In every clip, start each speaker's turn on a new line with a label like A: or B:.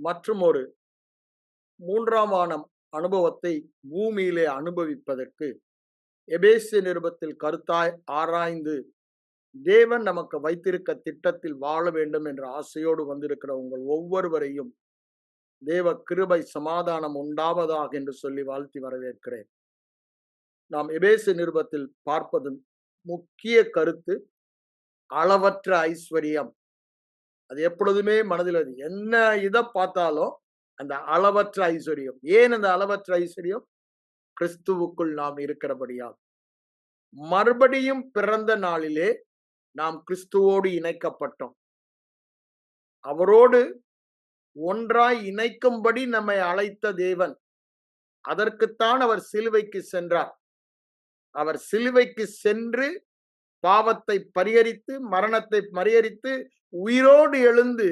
A: மற்றும் ஒரு மூன்றாம் வானம் அனுபவத்தை பூமியிலே அனுபவிப்பதற்கு எபேசிய நிருபத்தில் கருத்தாய் ஆராய்ந்து தேவன் நமக்கு வைத்திருக்க திட்டத்தில் வாழ வேண்டும் என்ற ஆசையோடு வந்திருக்கிற உங்கள் ஒவ்வொருவரையும் தேவ கிருபை சமாதானம் உண்டாவதாக என்று சொல்லி வாழ்த்தி வரவேற்கிறேன். நாம் எபேசிய நிருபத்தில் பார்ப்பது முக்கிய கருத்து அளவற்ற ஐஸ்வர்யம். அது எப்பொழுதுமே மனதில் என்ன இதை பார்த்தாலும் அந்த அளவற்ற ஐஸ்வர்யம். ஏன் அந்த அளவற்ற ஐஸ்வர்யம்? கிறிஸ்துவுக்குள் நாம் இருக்கிறபடியால். மறுபடியும் பிறந்த நாளிலே நாம் கிறிஸ்துவோடு இணைக்கப்பட்டோம். அவரோடு ஒன்றாய் இணைக்கும்படி நம்மை அழைத்த தேவன், அதற்குத்தான் அவர் சிலுவைக்கு சென்றார். அவர் சிலுவைக்கு சென்று பாவத்தை பரிகரித்து மரணத்தை பரிகரித்து உயிரோடு எழுந்து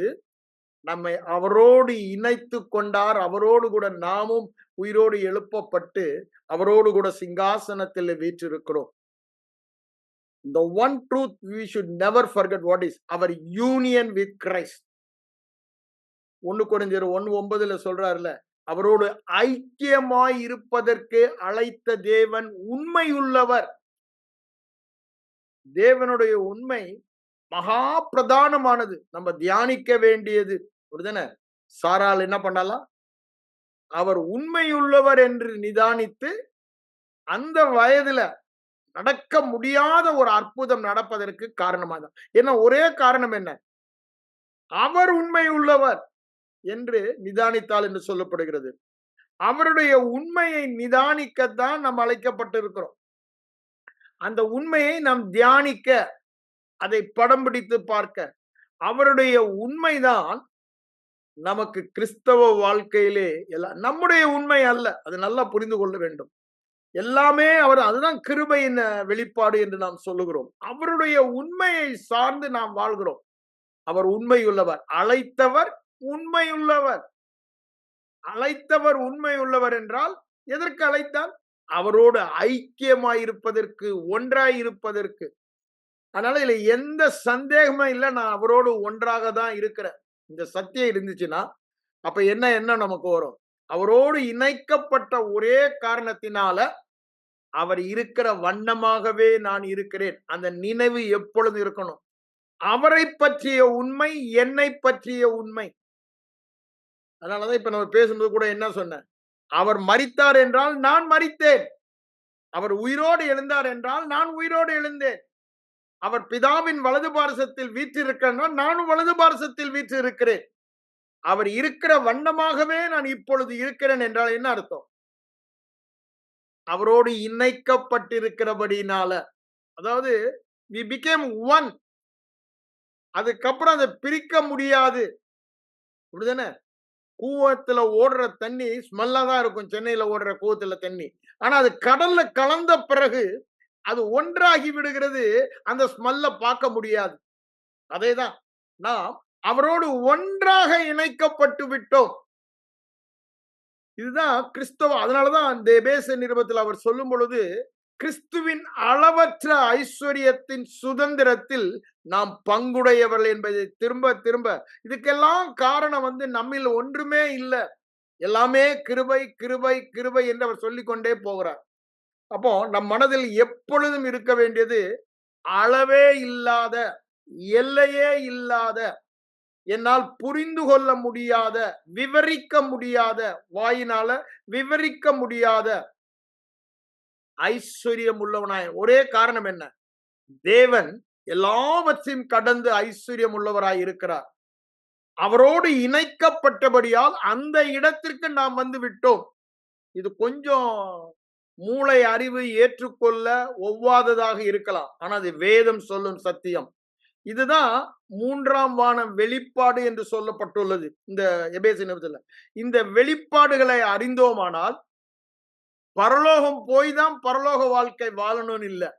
A: நம்மை அவரோடு இணைத்து கொண்டார். அவரோடு கூட நாமும் உயிரோடு எழுப்பப்பட்டு அவரோடு கூட சிங்காசனத்தில் வீற்றிருக்கிறோம். The one truth we should never forget what is our union with Christ. 1 கொரிந்தியர் 1:9 சொல்றாருல, அவரோடு ஐக்கியமாய் இருப்பதற்கு அழைத்த தேவன் உண்மையுள்ளவர். தேவனுடைய உண்மை மகா பிரதானமானது, நம்ம தியானிக்க வேண்டியது. அப்படிதானே? சாரால் என்ன பண்ணலாம்? அவர் உண்மையுள்ளவர் என்று நிதானித்து அந்த வயதுல நடக்க முடியாத ஒரு அற்புதம் நடப்பதற்கு காரணமாக. ஏன்னா ஒரே காரணம் என்ன? அவர் உண்மை உள்ளவர் என்று நிதானித்தால் என்று சொல்லப்படுகிறது. அவருடைய உண்மையை நிதானிக்கத்தான் நாம் அழைக்கப்பட்டிருக்கிறோம். அந்த உண்மையை நாம் தியானிக்க, அதை படம் பிடித்து பார்க்க, அவருடைய உண்மைதான் நமக்கு கிறிஸ்தவ வாழ்க்கையிலே எல்லாம். நம்முடைய உண்மை அல்ல, அது நல்லா புரிந்து கொள்ள வேண்டும். எல்லாமே அவர், அதுதான் கிருபையின் வெளிப்பாடு என்று நாம் சொல்லுகிறோம். அவருடைய உண்மையை சார்ந்து நாம் வாழ்கிறோம். அவர் உண்மையுள்ளவர், அழைத்தவர் உண்மையுள்ளவர். அழைத்தவர் உண்மையுள்ளவர் என்றால் எதற்கு அழைத்தார்? அவரோடு ஐக்கியமாயிருப்பதற்கு, ஒன்றாயிருப்பதற்கு. அதனால இதுல எந்த சந்தேகமும் இல்லை, நான் அவரோடு ஒன்றாக தான் இருக்கிறேன். இந்த சத்தியம் இருந்துச்சுன்னா அப்ப என்ன நமக்கு வரும்? அவரோடு இணைக்கப்பட்ட ஒரே காரணத்தினால அவர் இருக்கிற வண்ணமாகவே நான் இருக்கிறேன். அந்த நினைவு எப்பொழுது இருக்கணும்? அவரை பற்றிய உண்மை, என்னை பற்றிய உண்மை. அதனாலதான் இப்ப நம்ம பேசும்போது கூட என்ன சொன்னேன்? அவர் மரித்தார் என்றால் நான் மரித்தேன். அவர் உயிரோடு எழுந்தார் என்றால் நான் உயிரோடு எழுந்தேன். அவர் பிதாவின் வலது பாரசத்தில் வீற்றிருக்கிறார், நானும் வலது பாரசத்தில் வீற்றிருக்கிறேன். அவர் இருக்கிற வண்ணமாகவே நான் இப்பொழுது இருக்கிறேன் என்றால் என்ன அர்த்தம்? அவரோடு இணைக்கப்பட்டிருக்கிறபடினால, அதாவது we became one. அதுக்கப்புறம் அதை பிரிக்க முடியாது. அப்படிதானே? கூவத்துல ஓடுற தண்ணி ஸ்மெல்லா தான் இருக்கும். சென்னையில ஓடுற கூவத்துல தண்ணி. ஆனா அது கடல்ல கலந்த பிறகு அது ஒன்றாகி விடுகிறது. அந்த ஸ்மெல்ல பார்க்க முடியாது. அதேதான் நாம் அவரோடு ஒன்றாக இணைக்கப்பட்டு விட்டோம். இதுதான் கிறிஸ்தவ. அதனாலதான் அந்த எபேசிய நிருபத்தில் அவர் சொல்லும் பொழுது, கிறிஸ்துவின் அளவற்ற ஐஸ்வர்யத்தின் சுதந்திரத்தில் நாம் பங்குடையவர்கள் என்பதை திரும்ப திரும்ப. இதுக்கெல்லாம் காரணம் நம்மில் ஒன்றுமே இல்லை, எல்லாமே கிருபை கிருபை கிருபை என்று அவர் சொல்லிக்கொண்டே போகிறார். அப்போ நம் மனதில் எப்பொழுதும் இருக்க வேண்டியது அளவே இல்லாத, எல்லையே இல்லாத, என்னால் புரிந்து கொள்ள முடியாத, விவரிக்க முடியாத, வாயினால விவரிக்க முடியாத ஐஸ்வர்யம் உள்ளவனாய். ஒரே காரணம் என்ன? தேவன் எல்லாவற்றையும் கடந்து ஐஸ்வர்யம் உள்ளவராய் இருக்கிறார். அவரோடு இணைக்கப்பட்டபடியால் அந்த இடத்திற்கு நாம் வந்து விட்டோம். இது கொஞ்சம் மூளை அறிவு ஏற்றுக்கொள்ள ஒவ்வாததாக இருக்கலாம், ஆனா அது வேதம் சொல்லும் சத்தியம். இதுதான் மூன்றாம் வானம் வெளிப்பாடு என்று சொல்லப்பட்டுள்ளது இந்த எபேசிய நிருபத்துல. இந்த வெளிப்பாடுகளை அறிந்தோமானால் பரலோகம் போய் தான் பரலோக வாழ்க்கை வாழணும்னு இல்லை.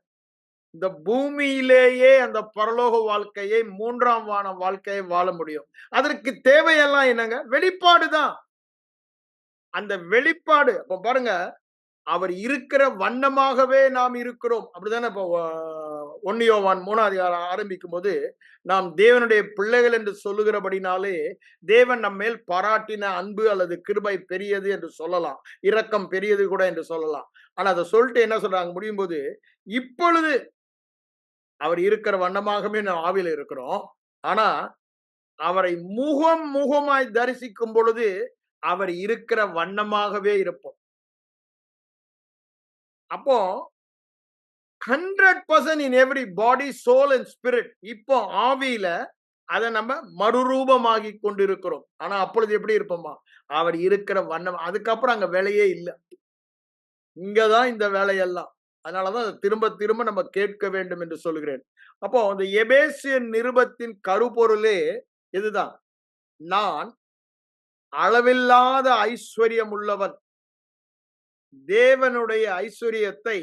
A: இந்த பூமியிலேயே அந்த பரலோக வாழ்க்கையை, மூன்றாம் வான வாழ்க்கையை வாழ முடியும். அதற்கு தேவையெல்லாம் என்னங்க? வெளிப்பாடு தான். அந்த வெளிப்பாடு. அப்ப பாருங்க, அவர் இருக்கிற வண்ணமாகவே நாம் இருக்கிறோம். அப்படிதானே இப்போ 1 யோவான் 3ஆம் அதிகாரம் ஆரம்பிக்கும்போது, நாம் தேவனுடைய பிள்ளைகள் என்று சொல்லுகிறபடினாலே, தேவன் நம்மேல் பாராட்டின அன்பு அல்லது கிருபை பெரியது என்று சொல்லலாம். இரக்கம் பெரியது கூட என்று சொல்லலாம். ஆனா அத சொல்லிட்டு என்ன சொல்றாங்க முடியும்போது, இப்பொழுது அவர் இருக்கிற வண்ணமாகவே நாம் ஆவியில இருக்கிறோம். ஆனா, அவரை முகமாய் தரிசிக்கும் பொழுது, அவர் இருக்கிற வண்ணமாகவே இருப்போம். அப்போ 100% in every body, soul and spirit. இப்போ ஆவியில அத நம்ம மறுரூபமாகிக் கொண்டிருக்கிறோம். ஆனா அப்பொழுது எப்படி இருப்போமா? அவர் இருக்கிற வண்ணம். அதுக்கப்புறம் அங்க வேலையே இல்ல. இங்க தான் இந்த வேலையெல்லாம். அதனால தான் அத திரும்ப திரும்ப நம்ம கேட்க வேண்டும் என்று சொல்கிறேன். அப்போ அந்த எபேசியர் நிருபத்தின் கருப்பொருளே இதுதான். நான் அளவில்லாத ஐஸ்வர்யம் உள்ளவன். தேவனுடைய ஐஸ்வரியத்தை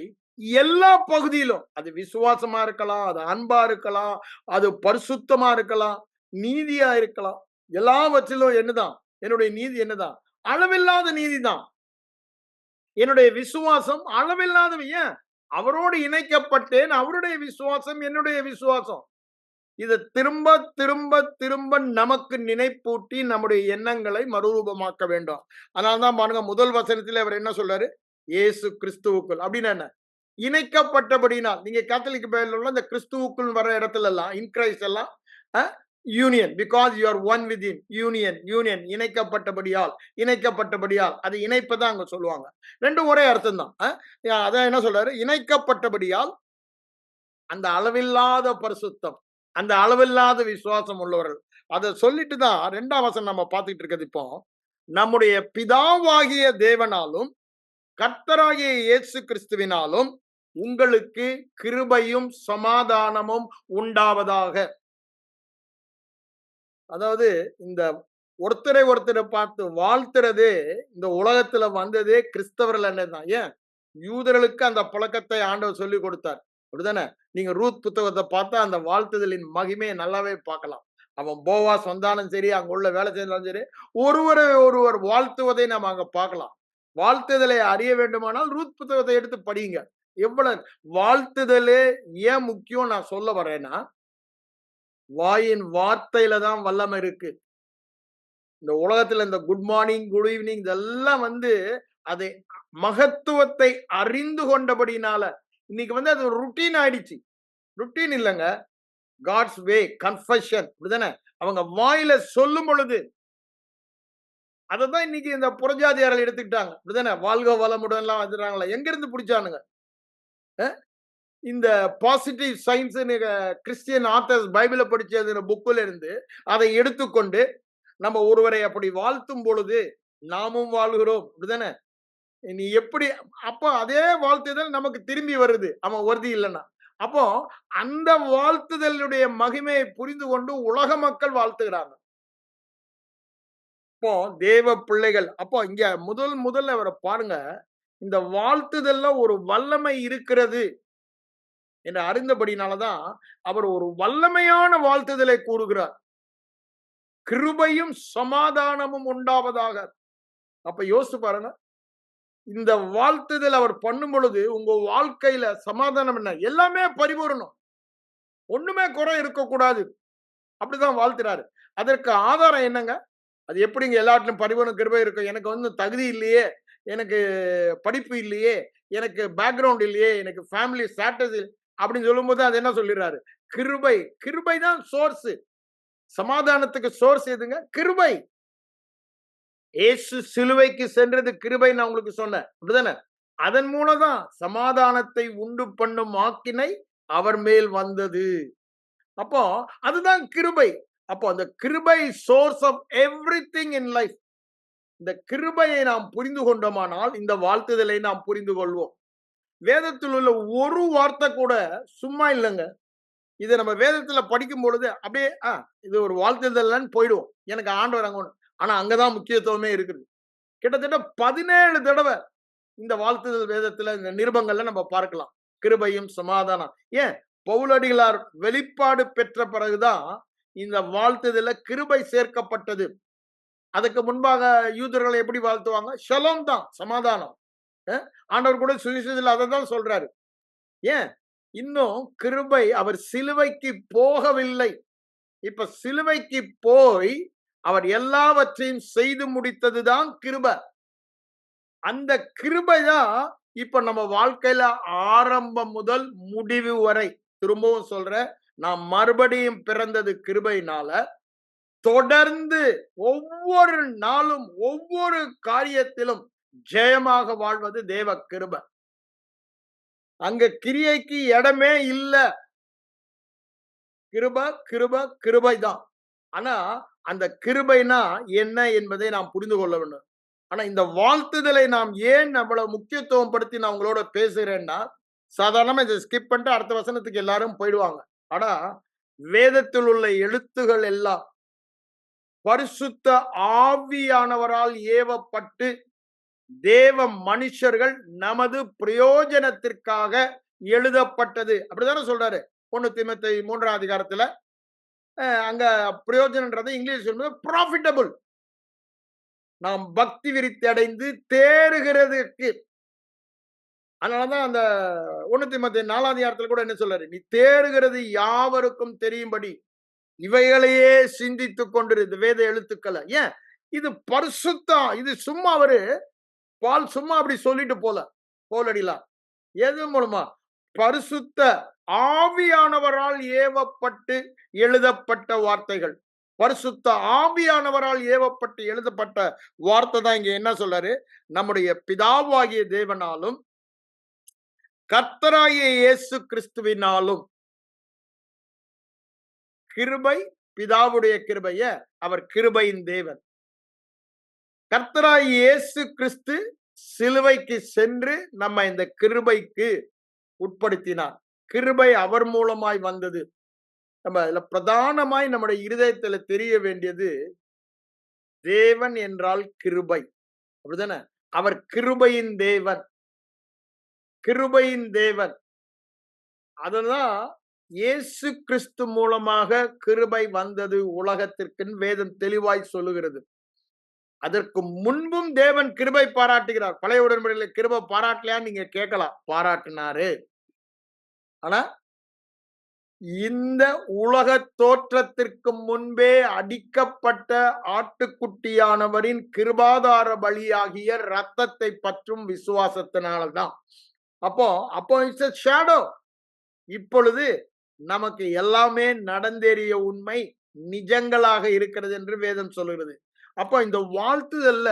A: எல்லா பகுதியிலும், அது விசுவாசமா இருக்கலாம், அது அன்பா இருக்கலாம், அது பரிசுத்தமா இருக்கலாம், நீதியா இருக்கலாம். எல்லாவற்றிலும் என்னதான்? என்னுடைய நீதி என்னதான்? அளவில்லாத நீதிதான். என்னுடைய விசுவாசம் அளவில்லாத ஏன்? அவரோடு இணைக்கப்பட்டேன். அவருடைய விசுவாசம் என்னுடைய விசுவாசம். இத திரும்ப திரும்ப திரும்ப நமக்கு நினைப்பூட்டி நம்முடைய எண்ணங்களை மறுரூபமாக்க வேண்டும். அதனால தான் பாருங்க முதல் வசனத்திலே அவர் என்ன சொல்றாரு? இயேசு கிறிஸ்துவுக்குள். அப்படின்னா என்ன? இணைக்கப்பட்டபடினால். நீங்க கேத்தலிக் பைபிள்ல உள்ள இந்த கிறிஸ்துவுக்குள் வர இடத்துல எல்லாம் இன் கிரைஸ்ட் எல்லாம் union because you are one with in union இணைக்கப்பட்டபடியால் அது இணைப்பதான் அங்க சொல்லுவாங்க. ரெண்டும் ஒரே அர்த்தம் தான். அதான் என்ன சொல்றாரு? இணைக்கப்பட்டபடியால் அந்த அளவில்லாத பரிசுத்தம், அந்த அளவில்லாத விசுவாசம் உள்ளவர்கள். அதை சொல்லிட்டு தான் 2ஆம் வசனம் நம்ம பார்த்துட்டு இருக்கிறது. இப்போ நம்முடைய பிதாவாகிய தேவனாலும் கர்த்தராகிய இயேசு கிறிஸ்துவினாலும் உங்களுக்கு கிருபையும் சமாதானமும் உண்டாவதாக. அதாவது இந்த ஒருத்தரை ஒருத்தரை பார்த்து வாழ்த்துறதே இந்த உலகத்துல வந்ததே கிறிஸ்தவர்கள் தான். ஏன்? யூதர்களுக்கு அந்த பழக்கத்தை ஆண்டவர் சொல்லி கொடுத்தார். அப்படிதானே? நீங்க ரூத் புத்தகத்தை பார்த்தா அந்த வாழ்த்துதலின் மகிமையை நல்லாவே பார்க்கலாம். அவன் போவாஸ் வந்தாலும் சரி, அங்க உள்ள வேலை செஞ்சாலும் சரி, ஒருவரை ஒருவர் வாழ்த்துவதை நம்ம அங்க பார்க்கலாம். வாழ்த்துதலை அறிய வேண்டுமானால் ரூத் புத்தகத்தை எடுத்து படியுங்க. எவ்வளவு வாழ்த்துதலே ஏன் முக்கியம் நான் சொல்ல வரேன்னா, வாயின் வார்த்தையில தான் வல்லமை இருக்கு. இந்த உலகத்துல இந்த குட் மார்னிங், குட் ஈவினிங் இதெல்லாம் அதை மகத்துவத்தை அறிந்து கொண்டபடினால இன்னைக்கு அது ருட்டீன் ஆயிடுச்சு. ருட்டீன் இல்லங்க. காட்ஸ் வே கன்ஃபெஷன் அப்படிதானே? அவங்க வாயில சொல்லும் பொழுது அததான் இன்னைக்கு இந்த புறஜாதியார்கள் எடுத்துக்கிட்டாங்க. அப்படிதானே? வாழ்க வளமுடன் எல்லாம் வந்துறாங்களா? எங்க இருந்து பிடிச்சானுங்க? இந்த பாசிட்டிவ் சயின்ஸ் கிறிஸ்டியன் ஆத்தர்ஸ் பைபிள படிச்ச புக்குல இருந்து அதை எடுத்துக்கொண்டு நம்ம ஒருவரை அப்படி வாழ்த்தும் பொழுது நாமும் வாழ்கிறோம். அப்படிதானே? நீ எப்படி அப்போ அதே வாழ்த்துதல் நமக்கு திரும்பி வருது. அவன் ஒருதி இல்லைன்னா. அப்போ அந்த வாழ்த்துதலுடைய மகிமையை புரிந்து கொண்டு உலக மக்கள் வாழ்த்துகிறாங்க. அப்போ தேவ பிள்ளைகள் அப்போ இங்க முதல்ல அவரை பாருங்க. இந்த வாழ்த்துதல்ல ஒரு வல்லமை இருக்கிறது என்று அறிந்தபடினாலதான் அவர் ஒரு வல்லமையான வாழ்த்துதலை கூறுகிறார். கிருபையும் சமாதானமும் உண்டாவதாக. அப்ப யோசிச்சு பாருங்க. இந்த வாழ்த்துதல் அவர் பண்ணும் பொழுது உங்க வாழ்க்கையில சமாதானம் என்ன? எல்லாமே பரிபூரணம். ஒண்ணுமே குறை இருக்கக்கூடாது. அப்படிதான் வாழ்த்துறாரு. அதற்கு ஆதாரம் என்னங்க? அது எப்படிங்க எல்லாத்திலும் பரிபூரண கிருபை இருக்கும்? எனக்கு தகுதி இல்லையே, எனக்கு படிப்பு இல்லையே, எனக்கு பேக்ரவுண்ட் இல்லையே, எனக்கு ஃபேமிலி ஸ்டேட்டஸ் அப்படின்னு சொல்லும்போது அது என்ன சொல்லிடுறாரு? கிருபை. கிருபை தான் சோர்ஸ். சமாதானத்துக்கு சோர்ஸ் எதுங்க? கிருபை. இயேசு சிலுவைக்கு சென்றது கிருபை நான் உங்களுக்கு சொன்னேன். அப்படிதானே? அதன் மூலம் தான் சமாதானத்தை உண்டு பண்ணும் ஆக்கினை அவர் மேல் வந்தது. அப்போ அதுதான் கிருபை. அப்போ அந்த கிருபை source of everything in life. இந்த கிருபையை நாம் புரிந்து கொண்டோமானால் இந்த வாழ்த்துதலை நாம் புரிந்து கொள்வோம். வேதத்தில் உள்ள ஒரு வார்த்தை கூட சும்மா இல்லைங்க. இதை நம்ம வேதத்துல படிக்கும் பொழுது அப்படியே இது ஒரு வாழ்த்துதல்னு போயிடுவோம். எனக்கு ஆண்டவர் அங்க ஒண்ணு. ஆனா அங்கதான் முக்கியத்துவமே இருக்குது. கிட்டத்தட்ட 17 தடவை இந்த வாழ்த்துதல் வேதத்துல இந்த நிருபங்கள்ல நம்ம பார்க்கலாம். கிருபையும் சமாதானம். ஏன்? பவுலடிகளார் வெளிப்பாடு பெற்ற பிறகுதான் இந்த வாழ்த்துதல கிருபை சேர்க்கப்பட்டது. அதுக்கு முன்பாக யூதர்களை எப்படி வாழ்த்துவாங்க? ஷலோம் தான், சமாதானம். ஆண்டவர் கூட சுவிசேஷத்துல அதை தான் சொல்றாரு. ஏன்? இன்னும் கிருபை அவர் சிலுவைக்கு போகவில்லை. இப்ப சிலுவைக்கு போய் அவர் எல்லாவற்றையும் செய்து முடித்ததுதான் கிருபை. அந்த கிருபை தான் இப்ப நம்ம வாழ்க்கையில ஆரம்பம் முதல் முடிவு வரை, திரும்பவும் சொல்றேன், நான் மறுபடியும் பிறந்தது கிருபையினால. தொடர்ந்து ஒவ்வொரு நாளும் ஒவ்வொரு காரியத்திலும் ஜெயமாக வாழ்வது தேவ கிருபை. அங்க கிரியைக்கு இடமே இல்ல. கிருபை, கிருபை, கிருபைதான். ஆனா அந்த கிருபைனா என்ன என்பதை நாம் புரிந்து கொள்ள வேண்டும். ஆனா இந்த வாழ்த்துதலை நாம் ஏன் அவ்வளவு முக்கியத்துவம் படுத்தி நான் உங்களோட பேசுகிறேன்னா, சாதாரணமா இத ஸ்கிப் பண்ணிட்டு அடுத்த வசனத்துக்கு எல்லாரும் போயிடுவாங்க. ஆனா வேதத்தில் உள்ள எழுத்துகள் எல்லாம் பரிசுத்த ஆவியானவரால் ஏவப்பட்டு தேவ மனுஷர்கள் நமது பிரயோஜனத்திற்காக எழுதப்பட்டது. அப்படித்தானே சொல்றாரு 1 தீமோத்தேயு 3ஆம் அதிகாரத்துல. அங்க பிரயோஜனம்ன்றது இங்கிலீஷ் சொல்லும்போது ப்ராஃபிட்டபிள். நாம் பக்தி விருத்தி அடைந்து தேறுகிறதுக்கு. அதனாலதான் அந்த 1 தீமோத்தேயு 4ஆம் அதிகாரத்துல கூட என்ன சொல்றாரு, நீ தேறுகிறது யாவருக்கும் தெரியும்படி இவைகளையே சிந்தித்துக் கொண்டிரு, இந்த வேத எழுத்துக்களை. ஏன் இது பரிசுத்தம். இது சும்மா அவரு பால் சும்மா அப்படி சொல்லிட்டு போலடிலாம். எது மூலமா? பரிசுத்த ஆவியானவரால் ஏவப்பட்டு எழுதப்பட்ட வார்த்தைகள். பரிசுத்த ஆவியானவரால் ஏவப்பட்டு எழுதப்பட்ட வார்த்தை தான் இங்க என்ன சொல்றாரு, நம்முடைய பிதாவாகிய தேவனாலும் கர்த்தராகிய இயேசு கிறிஸ்துவினாலும். கிருபை, பிதாவுடைய கிருபைய, அவர் கிருபையின் தேவன். கர்த்தராகிய இயேசு கிறிஸ்து சிலுவைக்கு சென்று நம்ம இந்த கிருபைக்கு உட்படுத்தினார். கிருபை அவர் மூலமாய் வந்தது. நம்ம இதுல பிரதானமாய் நம்முடைய இருதயத்துல தெரிய வேண்டியது, தேவன் என்றால் கிருபை. அப்படிதானே? அவர் கிருபையின் தேவன். கிருபையின் தேவன். அததான் இயேசு கிறிஸ்து மூலமாக கிருபை வந்தது உலகத்திற்கு வேதம் தெளிவாய் சொல்லுகிறது. அதற்கு முன்பும் தேவன் கிருபை பாராட்டுகிறார். பழைய உடன்படிக்கையில கிருபை பாராட்டலையான்னு நீங்க கேட்கலாம். பாராட்டினாரு. ஆனா இந்த உலக தோற்றத்திற்கு முன்பே அடிக்கப்பட்ட ஆட்டுக்குட்டியானவரின் கிருபாதார பலியாகிய ரத்தத்தை பற்றும் விசுவாசத்தினால்தான். அப்போ இட்ஸ் a shadow. இப்பொழுது நமக்கு எல்லாமே நடந்தேறிய உண்மை நிஜங்களாக இருக்கிறது என்று வேதம் சொல்லுகிறது. அப்போ இந்த வாழ்த்துதல்ல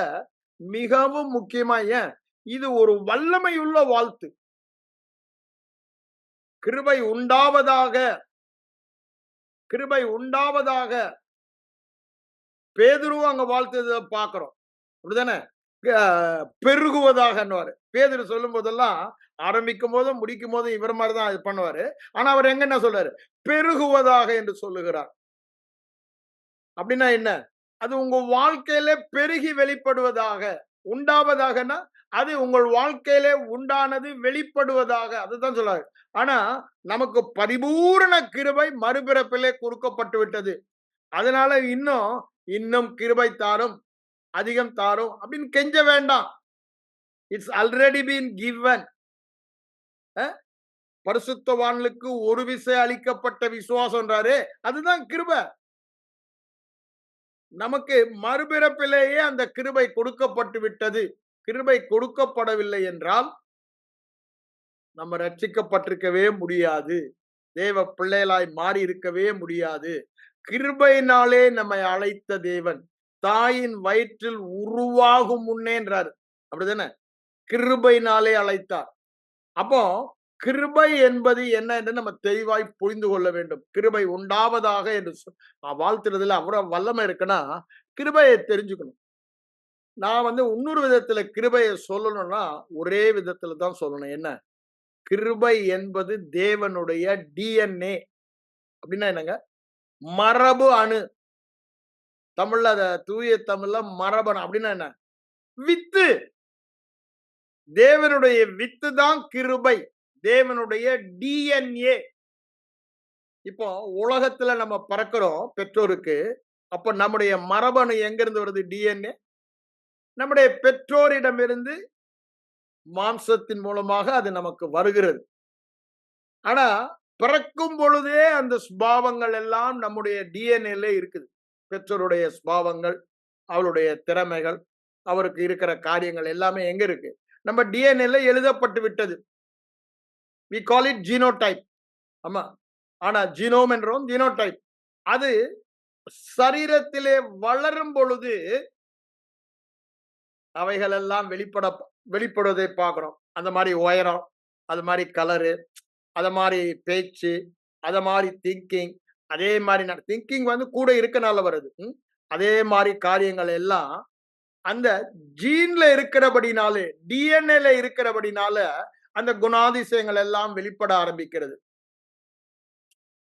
A: மிகவும் முக்கியமா, ஏன் இது ஒரு வல்லமையுள்ள வாழ்த்து. கிருபை உண்டாவதாக, கிருபை உண்டாவதாக பேதுரு அங்க வாழ்த்துறத பார்க்கிறோம். அப்படிதானே? பெருகுவதாக. பேதுரு சொல்லும் போதெல்லாம் ஆரம்பிக்கும் போதும் முடிக்கும் போதும் இவர் மாதிரிதான் இது பண்ணுவாரு. ஆனா அவர் எங்க என்ன சொல்றாரு, பெருகுவதாக என்று சொல்லுகிறார். அப்படின்னா என்ன? அது உங்க வாழ்க்கையில பெருகி வெளிப்படுவதாக. உண்டாவதாகனா அது உங்கள் வாழ்க்கையிலே உண்டானது வெளிப்படுவதாக. அதுதான் சொல்றாரு. ஆனா நமக்கு பரிபூரண கிருபை மறுபிறப்பிலே கொடுக்கப்பட்டு விட்டது. அதனால இன்னும் கிருபை தாரும், அதிகம் தாரும் அப்படின்னு கெஞ்ச வேண்டாம். It's already been given. பரிசுத்தவான்களுக்கு ஒரு விசை அளிக்கப்பட்ட விசுவாசம்ன்றாரு. அதுதான் கிருபை. நமக்கு மறுபிறப்பிலேயே அந்த கிருபை கொடுக்கப்பட்டு விட்டது. கிருபை கொடுக்கப்படவில்லை என்றால் நம்ம ரட்சிக்கப்பட்டிருக்கவே முடியாது. தேவ பிள்ளைகளாய் மாறி இருக்கவே முடியாது. கிருபையினாலே நம்மை அழைத்த தேவன் தாயின் வயிற்றில் உருவாகும் முன்னேன்றார். அப்படிதானே? கிருபையினாலே அழைத்தார். அப்போ கிருபை என்பது என்ன என்று நம்ம தெளிவாய் புரிந்து கொள்ள வேண்டும். கிருபை உண்டாவதாக என்று வாழ்த்துறதுல அவ்வளவு வல்லமை இருக்குன்னா கிருபையை தெரிஞ்சுக்கணும். நான் இன்னொரு விதத்துல கிருபையை சொல்லணும்னா ஒரே விதத்துல தான் சொல்லணும். என்ன? கிருபை என்பது தேவனுடைய DNA. அப்படின்னா என்னங்க? மரபு அணு. தமிழ்ல தூய தமிழ்ல மரபணு அப்படின்னா என்ன? வித்து. தேவனுடைய வித்து தான் கிருபை. தேவனுடைய DNA. இப்போ உலகத்துல நம்ம பறக்கிறோம் பெற்றோருக்கு. அப்ப நம்முடைய மரபணு எங்க இருந்து வருது? DNA. நம்முடைய பெற்றோரிடமிருந்து மாம்சத்தின் மூலமாக அது நமக்கு வருகிறது. ஆனா பிறக்கும் பொழுதே அந்த சுபாவங்கள் எல்லாம் நம்முடைய டிஎன்ஏல இருக்குது. பெற்றோருடைய சுபாவங்கள், அவருடைய திறமைகள், அவருக்கு இருக்கிற காரியங்கள் எல்லாமே எங்க இருக்கு? நம்ம டிஎன்ஏல எழுதப்பட்டு விட்டது. We call it genotype. ஆமா. ஆனா ஜீனோம் என்றோம் ஜீனோடைப். அது சரீரத்திலே வளரும் பொழுது அவைகள் எல்லாம் வெளிப்படுவதை பார்க்கிறோம். அந்த மாரி உயரம், அது மாரி கலரு, அத மாரி பேச்சு, அத மாரி திங்கிங், அதே மாரி திங்கிங் வந்து கூட இருக்கனால வருது. அதே மாரி காரியங்கள் எல்லாம் அந்த ஜீன்ல இருக்கிறபடினாலே, டிஎன்ஏல இருக்கிறபடினால, அந்த குணாதிசயங்கள் எல்லாம் வெளிப்பட ஆரம்பிக்கிறது.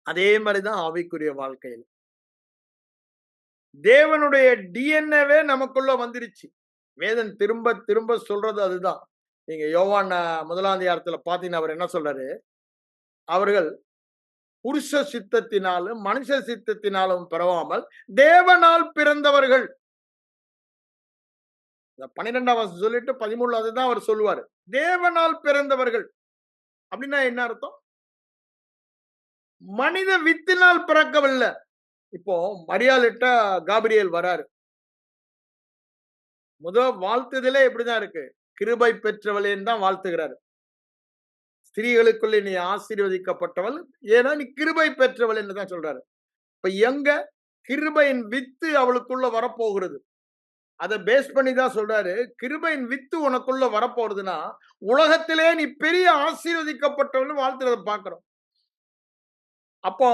A: அதே மாரி தான் ஆவிக்குரிய வாழ்க்கையில. தேவனுடைய டிஎன்ஏவே நமக்குள்ள வந்துருச்சு. வேதன் திரும்ப திரும்ப சொல்றது அதுதான். நீங்க யோவான் 1 அதிகாரத்துல பார்த்தீங்கன்னா, அவர் என்ன சொல்றாரு? அவர்கள் புருஷ சித்தத்தினாலும், மனுஷ சித்தத்தினாலும் பிறவாமல் தேவனால் பிறந்தவர்கள். இந்த 12ஆம் வசனம் சொல்லிட்டு 13 அதுதான் அவர் சொல்லுவாரு. தேவனால் பிறந்தவர்கள். அப்படின்னா என்ன அர்த்தம்? மனித வித்தினால் பிறக்கவில்லை. இப்போ மரியாளிட்ட காபிரியேல் வராரு. வாழ்த்துதலே இப்படிதான் இருக்கு. கிருபை பெற்றவளேன்னு தான் வாழ்த்துகிறாரு. ஸ்திரீகளுக்குள்ளே நீ ஆசீர்வதிக்கப்பட்டவள். ஏன்னா நீ கிருபை பெற்றவள் என்று தான் சொல்றாரு. இப்ப எங்க கிருபையின் வித்து அவளுக்குள்ள வரப்போகிறது. அதை பேஸ் பண்ணி தான் சொல்றாரு. கிருபையின் வித்து உனக்குள்ள வரப்போறதுன்னா, உலகத்திலே நீ பெரிய ஆசீர்வதிக்கப்பட்டவள் வாழ்த்துறத பார்க்கிறோம். அப்போ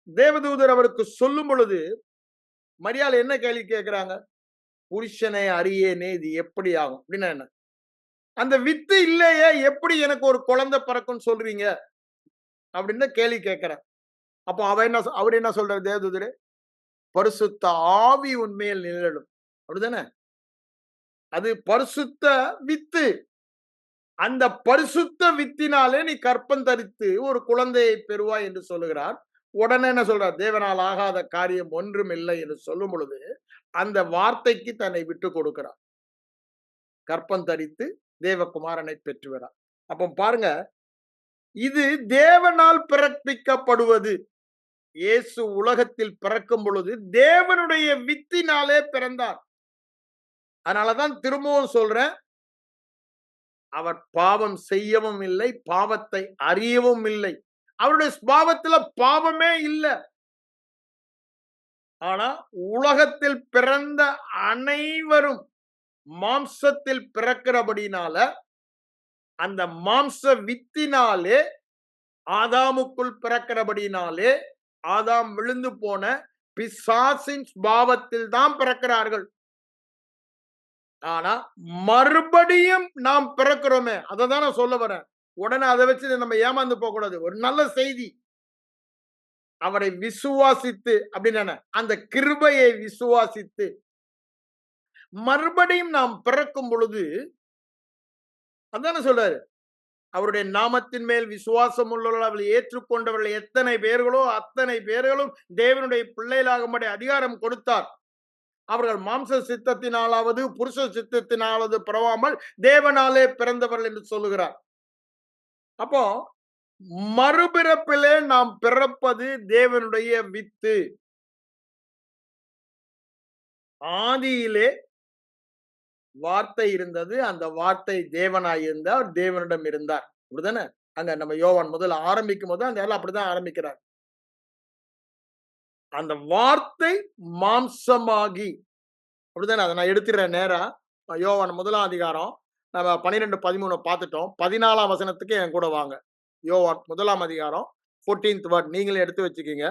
A: தேவதூதர் அவருக்கு சொல்லும் பொழுது, மரியாள் என்ன கேள்வி கேட்கிறாங்க? புருஷனை அறியேனே, இது எப்படி ஆகும்? அப்படின்னா என்ன? அந்த வித்து இல்லையே, எப்படி எனக்கு ஒரு குழந்தை பிறக்கும்னு சொல்றீங்க? அப்படின்னு கேள்வி கேட்கிறேன். அப்போ அவர் என்ன சொல்றாரு தேவதூதரே? பரிசுத்த ஆவி உன்மேல் நிழலும். அப்படிதானே? அது பரிசுத்த வித்து. அந்த பரிசுத்த வித்தினாலே நீ கற்பம் தரித்து ஒரு குழந்தையை பெறுவாய் என்று சொல்லுகிறார். உடனே என்ன சொல்றார்? தேவனால் ஆகாத காரியம் ஒன்றும் இல்லை என்று சொல்லும் பொழுது, அந்த வார்த்தைக்கு தன்னை விட்டு கொடுக்கிறார். கற்பம் தரித்து தேவகுமாரனை பெற்றுவரார். அப்ப பாருங்க, இது தேவனால் பிறப்பிக்கப்படுவது. இயேசு உலகத்தில் பிறக்கும் பொழுது தேவனுடைய வித்தினாலே பிறந்தார். அதனாலதான் திரும்பவும் சொல்றேன், அவர் பாவம் செய்யவும் இல்லை, பாவத்தை அறியவும் இல்லை. அவருடைய சுபாவத்துல பாவமே இல்லை. ஆனா உலகத்தில் பிறந்த அனைவரும் மாம்சத்தில் பிறக்கிறபடினால, அந்த மாம்ச வித்தினாலே ஆதாமுக்குள் பிறக்கிறபடினாலே, ஆதாம் விழுந்து போன பிசாசின் சுபாவத்தில் தான் பிறக்கிறார்கள். ஆனா மறுபடியும் நாம் பிறக்கிறோமே, அதை தான் நான் சொல்ல வரேன். உடனே அதை வச்சு நம்ம ஏமாந்து போக கூடாது. ஒரு நல்ல செய்தி. அவரை விசுவாசித்து அப்படின்னு அந்த கிருபையை விசுவாசித்து மறுபடியும் நாம் பிறக்கும் பொழுது அதான சொல்றாரு. அவருடைய நாமத்தின் மேல் விசுவாசம் உள்ளவர்கள், அவளை ஏற்றுக்கொண்டவர்கள் எத்தனை பேர்களோ அத்தனை பேர்களும் தேவனுடைய பிள்ளைகளாகும்படி அதிகாரம் கொடுத்தார். அவர்கள் மாம்ச சித்தத்தினாலாவது புருஷ சித்தத்தினாலாவது பிறவாமல் தேவனாலே பிறந்தவர்கள் என்று சொல்லுகிறார். அப்போ மறுபிறப்பிலே நாம் பிறப்பது தேவனுடைய வித்து. ஆதியிலே வார்த்தை இருந்தது, அந்த வார்த்தை தேவனாய் இருந்தார், தேவனிடம் இருந்தார். அப்படிதானே? அங்க நம்ம யோவான் முதல்ல ஆரம்பிக்கும் போது அந்த இடத்துல அப்படிதான் ஆரம்பிக்கிறார். அந்த வார்த்தை மாம்சமாகி, அப்படிதானே? அதை நான் எடுத்துறேன் நேரா. யோவான் 1 அதிகாரம் நம்ம 12, 13 பார்த்துட்டோம். 14ஆம் வசனத்துக்கு என் கூட வாங்க. யோவான் 1 அதிகாரம் 14th வேர்ட் நீங்களே எடுத்து வச்சுக்கீங்க.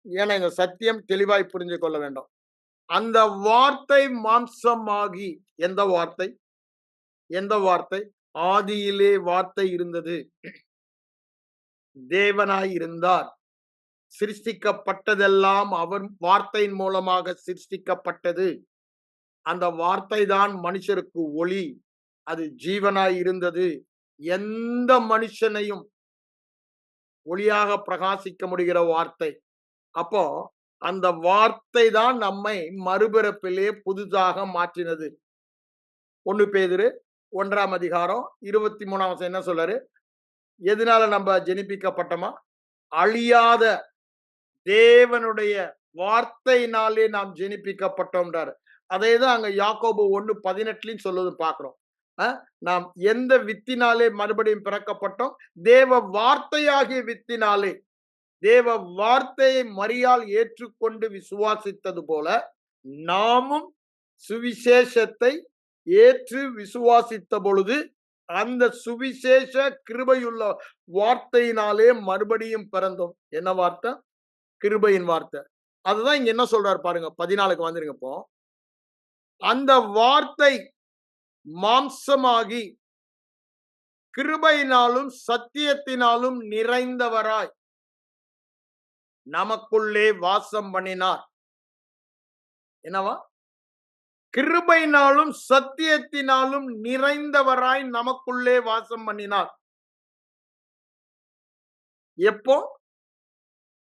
A: ஏன்னா இந்த சத்தியம் தெளிவாய் புரிஞ்சு கொள்ள வேண்டும். அந்த வார்த்தை மாம்சமாகி, எந்த வார்த்தை? எந்த வார்த்தை? ஆதியிலே வார்த்தை இருந்தது, தேவனாய் இருந்தார், சிருஷ்டிக்கப்பட்டதெல்லாம் அவர் வார்த்தையின் மூலமாக சிருஷ்டிக்கப்பட்டது. அந்த வார்த்தை தான் மனுஷருக்கு ஒளி, அது ஜீவனாய் இருந்தது. எந்த மனுஷனையும் ஒளியாக பிரகாசிக்க முடிகிற வார்த்தை. அப்போ அந்த வார்த்தை தான் நம்மை மறுபிறப்பிலே புதிதாக மாற்றினது. 1 பேதுரு 1 அதிகாரம் 23 என்ன சொல்றாரு? எதனால நம்ம ஜெனிப்பிக்கப்பட்டோமா? அழியாத தேவனுடைய வார்த்தையினாலே நாம் ஜெனிப்பிக்கப்பட்டோம்ன்றாரு. அதேதான் அங்க யாக்கோபு 1:18 சொல்லுவது பார்க்கிறோம். அ நாம் எந்த வித்தினாலே மறுபடியும் பிறக்கப்பட்டோம்? தேவ வார்த்தையாகிய வித்தினாலே. தேவ வார்த்தையை மரியாள் ஏற்றுக்கொண்டு விசுவாசித்தது போல, நாமும் சுவிசேஷத்தை ஏற்று விசுவாசித்த பொழுது, அந்த சுவிசேஷ கிருபையுள்ள வார்த்தையினாலே மறுபடியும் பிறந்தோம். என்ன வார்த்தை? கிருபையின் வார்த்தை. அதுதான் இங்க என்ன சொல்றாரு பாருங்க. 14க்கு வந்துருங்க இப்போ. அந்த வார்த்தை மாம்சமாகி கிருபையினாலும் சத்தியத்தினாலும் நிறைந்தவராய் நமக்குள்ளே வாசம் பண்ணினார். என்னவா? கிருபையினாலும் சத்தியத்தினாலும் நிறைந்தவராய் நமக்குள்ளே வாசம் பண்ணினார். எப்போ?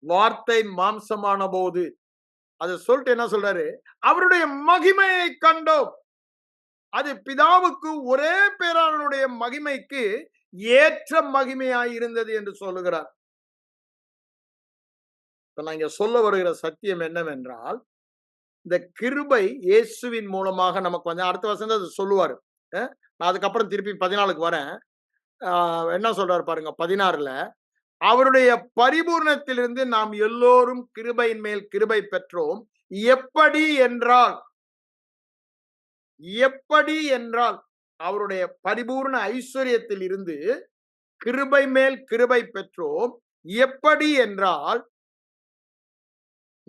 A: வார்த்தை மாம்சமான போது. அதை சொல்லிட்டு என்ன சொல்றாரு? அவருடைய மகிமையை கண்டோம். அது பிதாவுக்கு ஒரே பேராளனுடைய மகிமைக்கு ஏற்ற மகிமையாய் இருந்தது என்று சொல்லுகிறார். இப்ப நான் இங்க சொல்ல வருகிற சத்தியம் என்னவென்றால், இந்த கிருபை இயேசுவின் மூலமாக நமக்கு வந்து அடுத்த வசனத்துல அது சொல்லுவாரு. நான் அதுக்கப்புறம் திருப்பி 14க்கு வரேன். என்ன சொல்றாரு பாருங்க 16ல, அவருடைய பரிபூரணத்திலிருந்து நாம் எல்லோரும் கிருபையின் மேல் கிருபை பெற்றோம். எப்படி என்றால் எப்படி என்றால் அவருடைய பரிபூர்ண ஐஸ்வர்யத்தில் இருந்து கிருபை மேல் கிருபை பெற்றோம். எப்படி என்றால்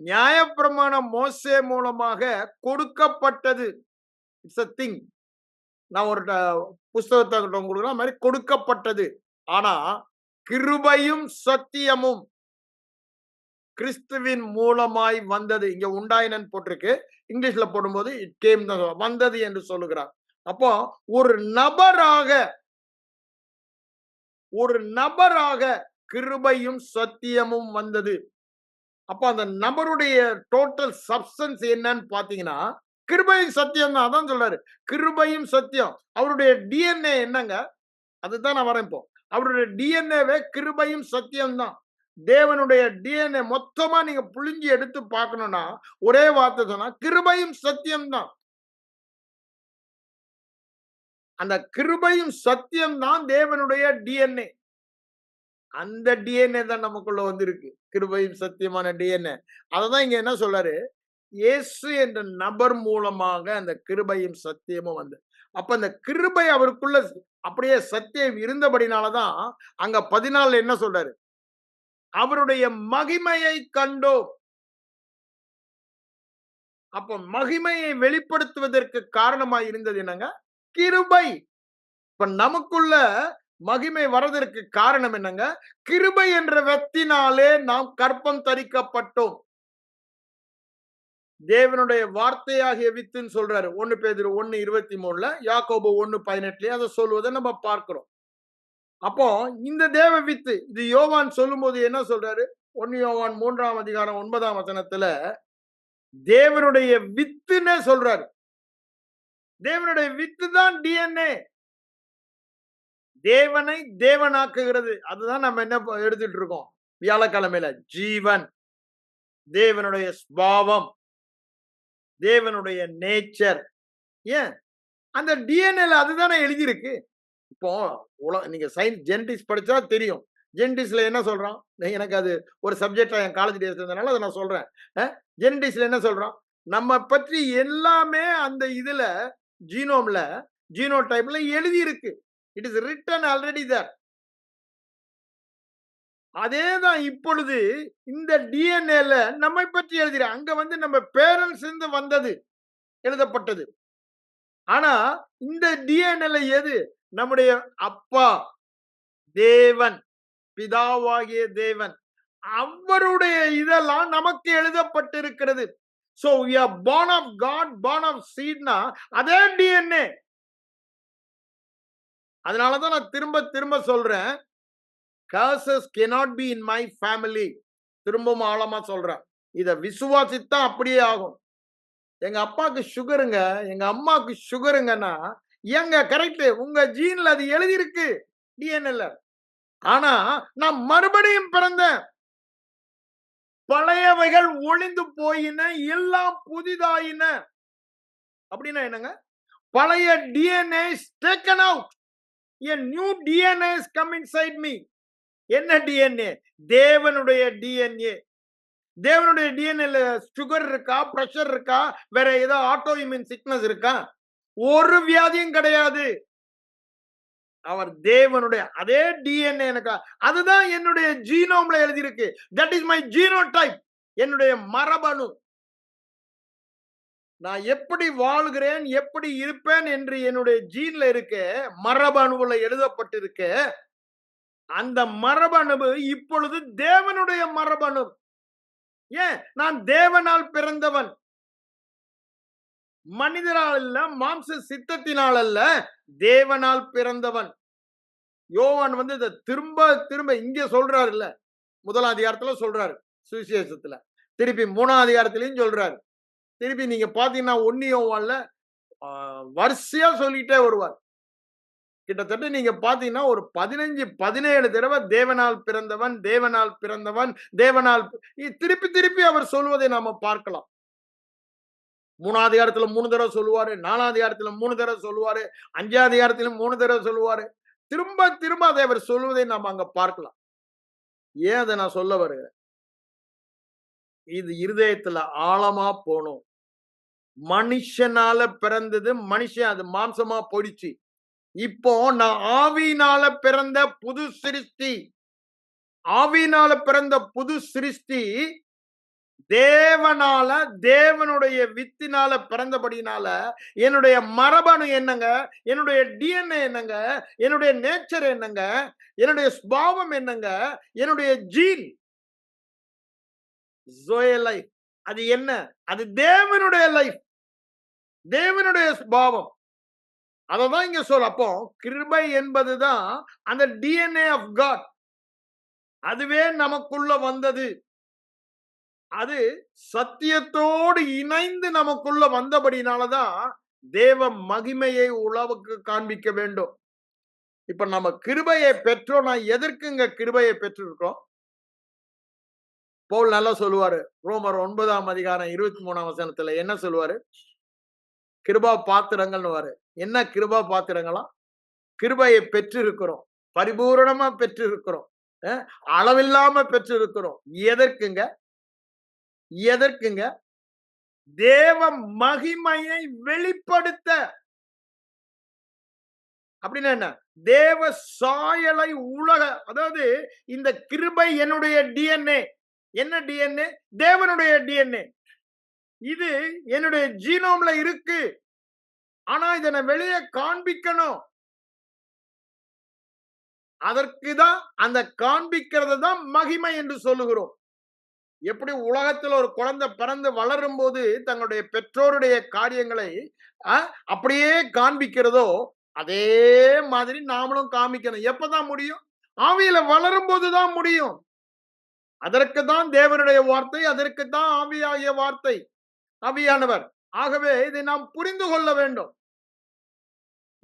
A: நியாயப்பிரமாணம் மோசே மூலமாக கொடுக்கப்பட்டது. It's a thing. நான் ஒரு புஸ்தகத்தை கொடுக்கலாம் மாதிரி கொடுக்கப்பட்டது. ஆனா கிருபையும் சத்தியமும் கிறிஸ்துவின் மூலமாய் வந்தது. இங்க உண்டாயினன் போட்டிருக்கு. இங்கிலீஷ்ல போடும்போது இட் கேம் வந்தது என்று சொல்லுகிறார். அப்போ ஒரு நபராக கிருபையும் சத்தியமும் வந்தது. அப்ப அந்த நபருடைய டோட்டல் சப்ஸ்டன்ஸ் என்னன்னு பாத்தீங்கன்னா கிருபையும் சத்தியம் தான். அதான் சொல்றாரு கிருபையும் சத்தியம். அவருடைய டிஎன்ஏ என்னங்க? அதுதான் நான் வரேன் இப்போ. அவருடைய டிஎன்ஏவே கிருபையும் சத்தியம் தான். தேவனுடைய டிஎன்ஏ மொத்தமா நீங்க புழிஞ்சி எடுத்து பார்க்கணும்னா ஒரே வார்த்தை சொன்னா கிருபையும் சத்தியம் தான். அந்த கிருபையும் சத்தியம் தான் தேவனுடைய டிஎன்ஏ. அந்த டிஎன்ஏ தான் நமக்குள்ள வந்திருக்கு. கிருபையும் சத்தியமான டிஎன்ஏ. அததான் இங்க என்ன சொல்றாரு? இயேசு என்ற நபர் மூலமாக அந்த கிருபையும் சத்தியமும் வந்து. அப்ப அந்த கிருபை அவருக்குள்ள அப்படியே சத்தியம் இருந்தபடினாலதான் அங்க 14 என்ன சொல்றாரு? அவருடைய மகிமையை கண்டோம். அப்ப மகிமையை வெளிப்படுத்துவதற்கு காரணமாய் இருந்தது என்னங்க? கிருபை. இப்ப நமக்குள்ள மகிமை வரதற்கு காரணம் என்னங்க? கிருபை என்ற வெத்தினாலே நாம் கற்பம் தரிக்கப்பட்டோம். தேவனுடைய வார்த்தையாகிய வித்துன்னு சொல்றாரு. 1 பேதுரு 1:23, யாக்கோபு 1:18 அதை சொல்வதை நம்ம பார்க்கிறோம். அப்போ இந்த தேவ வித்து இது யோவான் சொல்லும்போது என்ன சொல்றாரு? 1 யோவான் 3ஆம் அதிகாரம் 9ஆம் வசனத்துல தேவனுடைய வித்துன்னே சொல்றாரு. தேவனுடைய வித்து தான் டிஎன்ஏ. தேவனை தேவனாக்குகிறது. அதுதான் நம்ம என்ன எடுத்துட்டு இருக்கோம் வியாழக்கிழமையில. ஜீவன், தேவனுடைய ஸ்பாவம், தேவனுடைய நேச்சர். ஏன் அந்த டிஎன்ஏல அதுதானே எழுதியிருக்கு. இப்போ நீங்க சயின்ஸ் ஜெனடிக்ஸ் படிச்சா தெரியும். ஜெனடிக்ஸ்ல என்ன சொல்றான்? எனக்கு அது ஒரு சப்ஜெக்டா என் காலேஜ் டேஸ்ல இருந்தனால அதை நான் சொல்றேன். ஜெனடிக்ஸ்ல என்ன சொல்றான்? நம்ம பற்றி எல்லாமே அந்த இதுல ஜீனோம்ல ஜீனோடைப்ல எழுதி இருக்கு. It is written already there. அதேதான் இப்பொழுது இந்த டிஎன்ஏல நம்மை பற்றி எழுதுற அங்க வந்து நம்ம பேரண்ட்ஸ் இருந்து வந்தது எழுதப்பட்டது. ஆனா இந்த டிஎன்ஏல எது? நம்முடைய அப்பா தேவன், பிதாவாகிய தேவன், அவருடைய இதெல்லாம் நமக்கு எழுதப்பட்டிருக்கிறது. So we are born of God, born of seed னா அதே டிஎன்ஏ. அதனாலதான் நான் திரும்ப திரும்ப சொல்றேன், curses cannot be in my family. திரும்பவும் ஆழமா சொல்றேன். இத விசுவாசித்தா அப்படியே ஆகும். எங்க அப்பாக்கு சுகருங்க, எங்க அம்மாக்கு சுகருங்கன்னா, ஏங்க கரெக்ட் உங்க ஜீன்ல அது எழுதி இருக்கு டிஎன்ஏல. ஆனா நான் மறுபடியும் பிறந்தேன். பழையவைகள் ஒழிந்து போயின, எல்லாம் புதிதாயின. அப்படின்னா என்னங்க? பழைய DNA is taken out. A new DNA is come inside me. என்ன டிஎன்ஏ? தேவனுடைய டிஎன்ஏ. தேவனுடைய டிஎன்ஏல சுகர் இருக்கா, பிரஷர் இருக்கா, வேற ஏதோ ஆட்டோ இம்யூன் சிக்னஸ் இருக்கா? ஒரு வியாதியும் கிடையாது. அவர் தேவனுடைய அதே டிஎன்ஏ எனக்கு, அதுதான் என்னுடைய ஜீனோம்ல எழுதியிருக்கு. That is my genotype. என்னுடைய மரபணு. நான் எப்படி வாழ்கிறேன், எப்படி இருப்பேன் என்று என்னுடைய ஜீன்ல இருக்க, மரபணுவுல எழுதப்பட்டிருக்க. அந்த மரபணு இப்பொழுது தேவனுடைய மரபணு. ஏன்? நான் தேவனால் பிறந்தவன். மனிதரால் அல்ல, மாம்ச சித்தத்தினால் அல்ல, தேவனால் பிறந்தவன். யோவான் வந்து இத திரும்ப திரும்ப இங்க சொல்றாரு இல்ல, 1 அதிகாரத்துல சொல்றாரு சுவிசேஷத்துல. திருப்பி 3 அதிகாரத்திலையும் சொல்றாரு. திருப்பி நீங்க பாத்தீங்கன்னா 1 யோவான்ல வரிசையா சொல்லிட்டே வருவார். கிட்டத்தட்ட நீங்க பாத்தீங்கன்னா ஒரு 15, 17 தடவை தேவனால் பிறந்தவன், தேவனால் பிறந்தவன், தேவனால் திருப்பி திருப்பி அவர் சொல்வதை நாம பார்க்கலாம். 3 அதிகாரத்துல 3 தடவை சொல்லுவாரு, 4 அதிகாரத்துல 3 தடவை சொல்லுவாரு, 5 அதிகாரத்துல 3 தடவை சொல்லுவாரு. திரும்ப திரும்ப அதை அவர் சொல்வதை நாம அங்க பார்க்கலாம். ஏன் அதை நான் சொல்ல வருகிறேன்? இது இருதயத்துல ஆழமா போணும். மனுஷனால பிறந்தது, மனுஷன் அது மாம்சமா போயிடுச்சு. இப்போ நான் ஆவியினால பிறந்த புது சிருஷ்டி. ஆவியினால பிறந்த புது சிருஷ்டி தேவனால, தேவனுடைய வித்தினால பிறந்தபடினால என்னுடைய மரபணு என்னங்க? என்னுடைய டிஎன்ஏ என்னங்க? என்னுடைய நேச்சர் என்னங்க? என்னுடைய சுபாவம் என்னங்க? என்னுடைய ஜீன் ஜோயே லைஃப். அது என்ன? அது தேவனுடைய லைஃப். தேவனுடைய சுபாவம். அததான் இங்க சொல்ல. அப்போ கிருபை என்பதுதான் அந்த டிஎன்ஏ ஆஃப் காட். அதுவே நமக்குள்ள வந்தது. அது சத்தியத்தோடு இணைந்து நமக்குள்ள வந்தபடினாலதான் தேவ மகிமையை உலகுக்கு காண்பிக்க வேண்டும். இப்ப நம்ம கிருபையை பெற்றோம். நான் எதற்குங்க கிருபையை பெற்றிருக்கோம்? பவுல் நல்லா சொல்லுவாரு. ரோமர் 9 அதிகாரம் 23 வசனத்துல என்ன சொல்லுவாரு? கிருபா பாத்திரங்கள்னுவாரு. என்ன கிருபா பாத்திரங்களா? கிருபையை பெற்றிருக்கிறோம். பரிபூரணமா பெற்றிருக்கிறோம். அளவில்லாம பெற்றிருக்கிறோம். எதற்குங்க? எதற்குங்க? தேவ மகிமையை வெளிப்படுத்த. அப்படின்னா என்ன? தேவ சாயலை அதாவது இந்த கிருபை என்னுடைய டிஎன்ஏ. என்ன டிஎன்ஏ? தேவனுடைய டிஎன்ஏ. இது என்னுடைய ஜீனோம்ல இருக்கு. ஆனா இதை நான் வெளியே காண்பிக்கணும். அதற்குதான் அந்த காண்பிக்கிறது தான் மகிமை என்று சொல்லுகிறோம். எப்படி உலகத்தில் ஒரு குழந்தை பிறந்து வளரும் போது தங்களுடைய பெற்றோருடைய காரியங்களை அப்படியே காண்பிக்கிறதோ, அதே மாதிரி நாமளும் காமிக்கணும். எப்பதான் முடியும்? ஆவியில வளரும் போதுதான் முடியும். அதற்கு தான் தேவனுடைய வார்த்தை, அதற்கு தான் ஆவியாகிய வார்த்தை, ஆவியானவர். ஆகவே இதை நாம் புரிந்து கொள்ள வேண்டும்.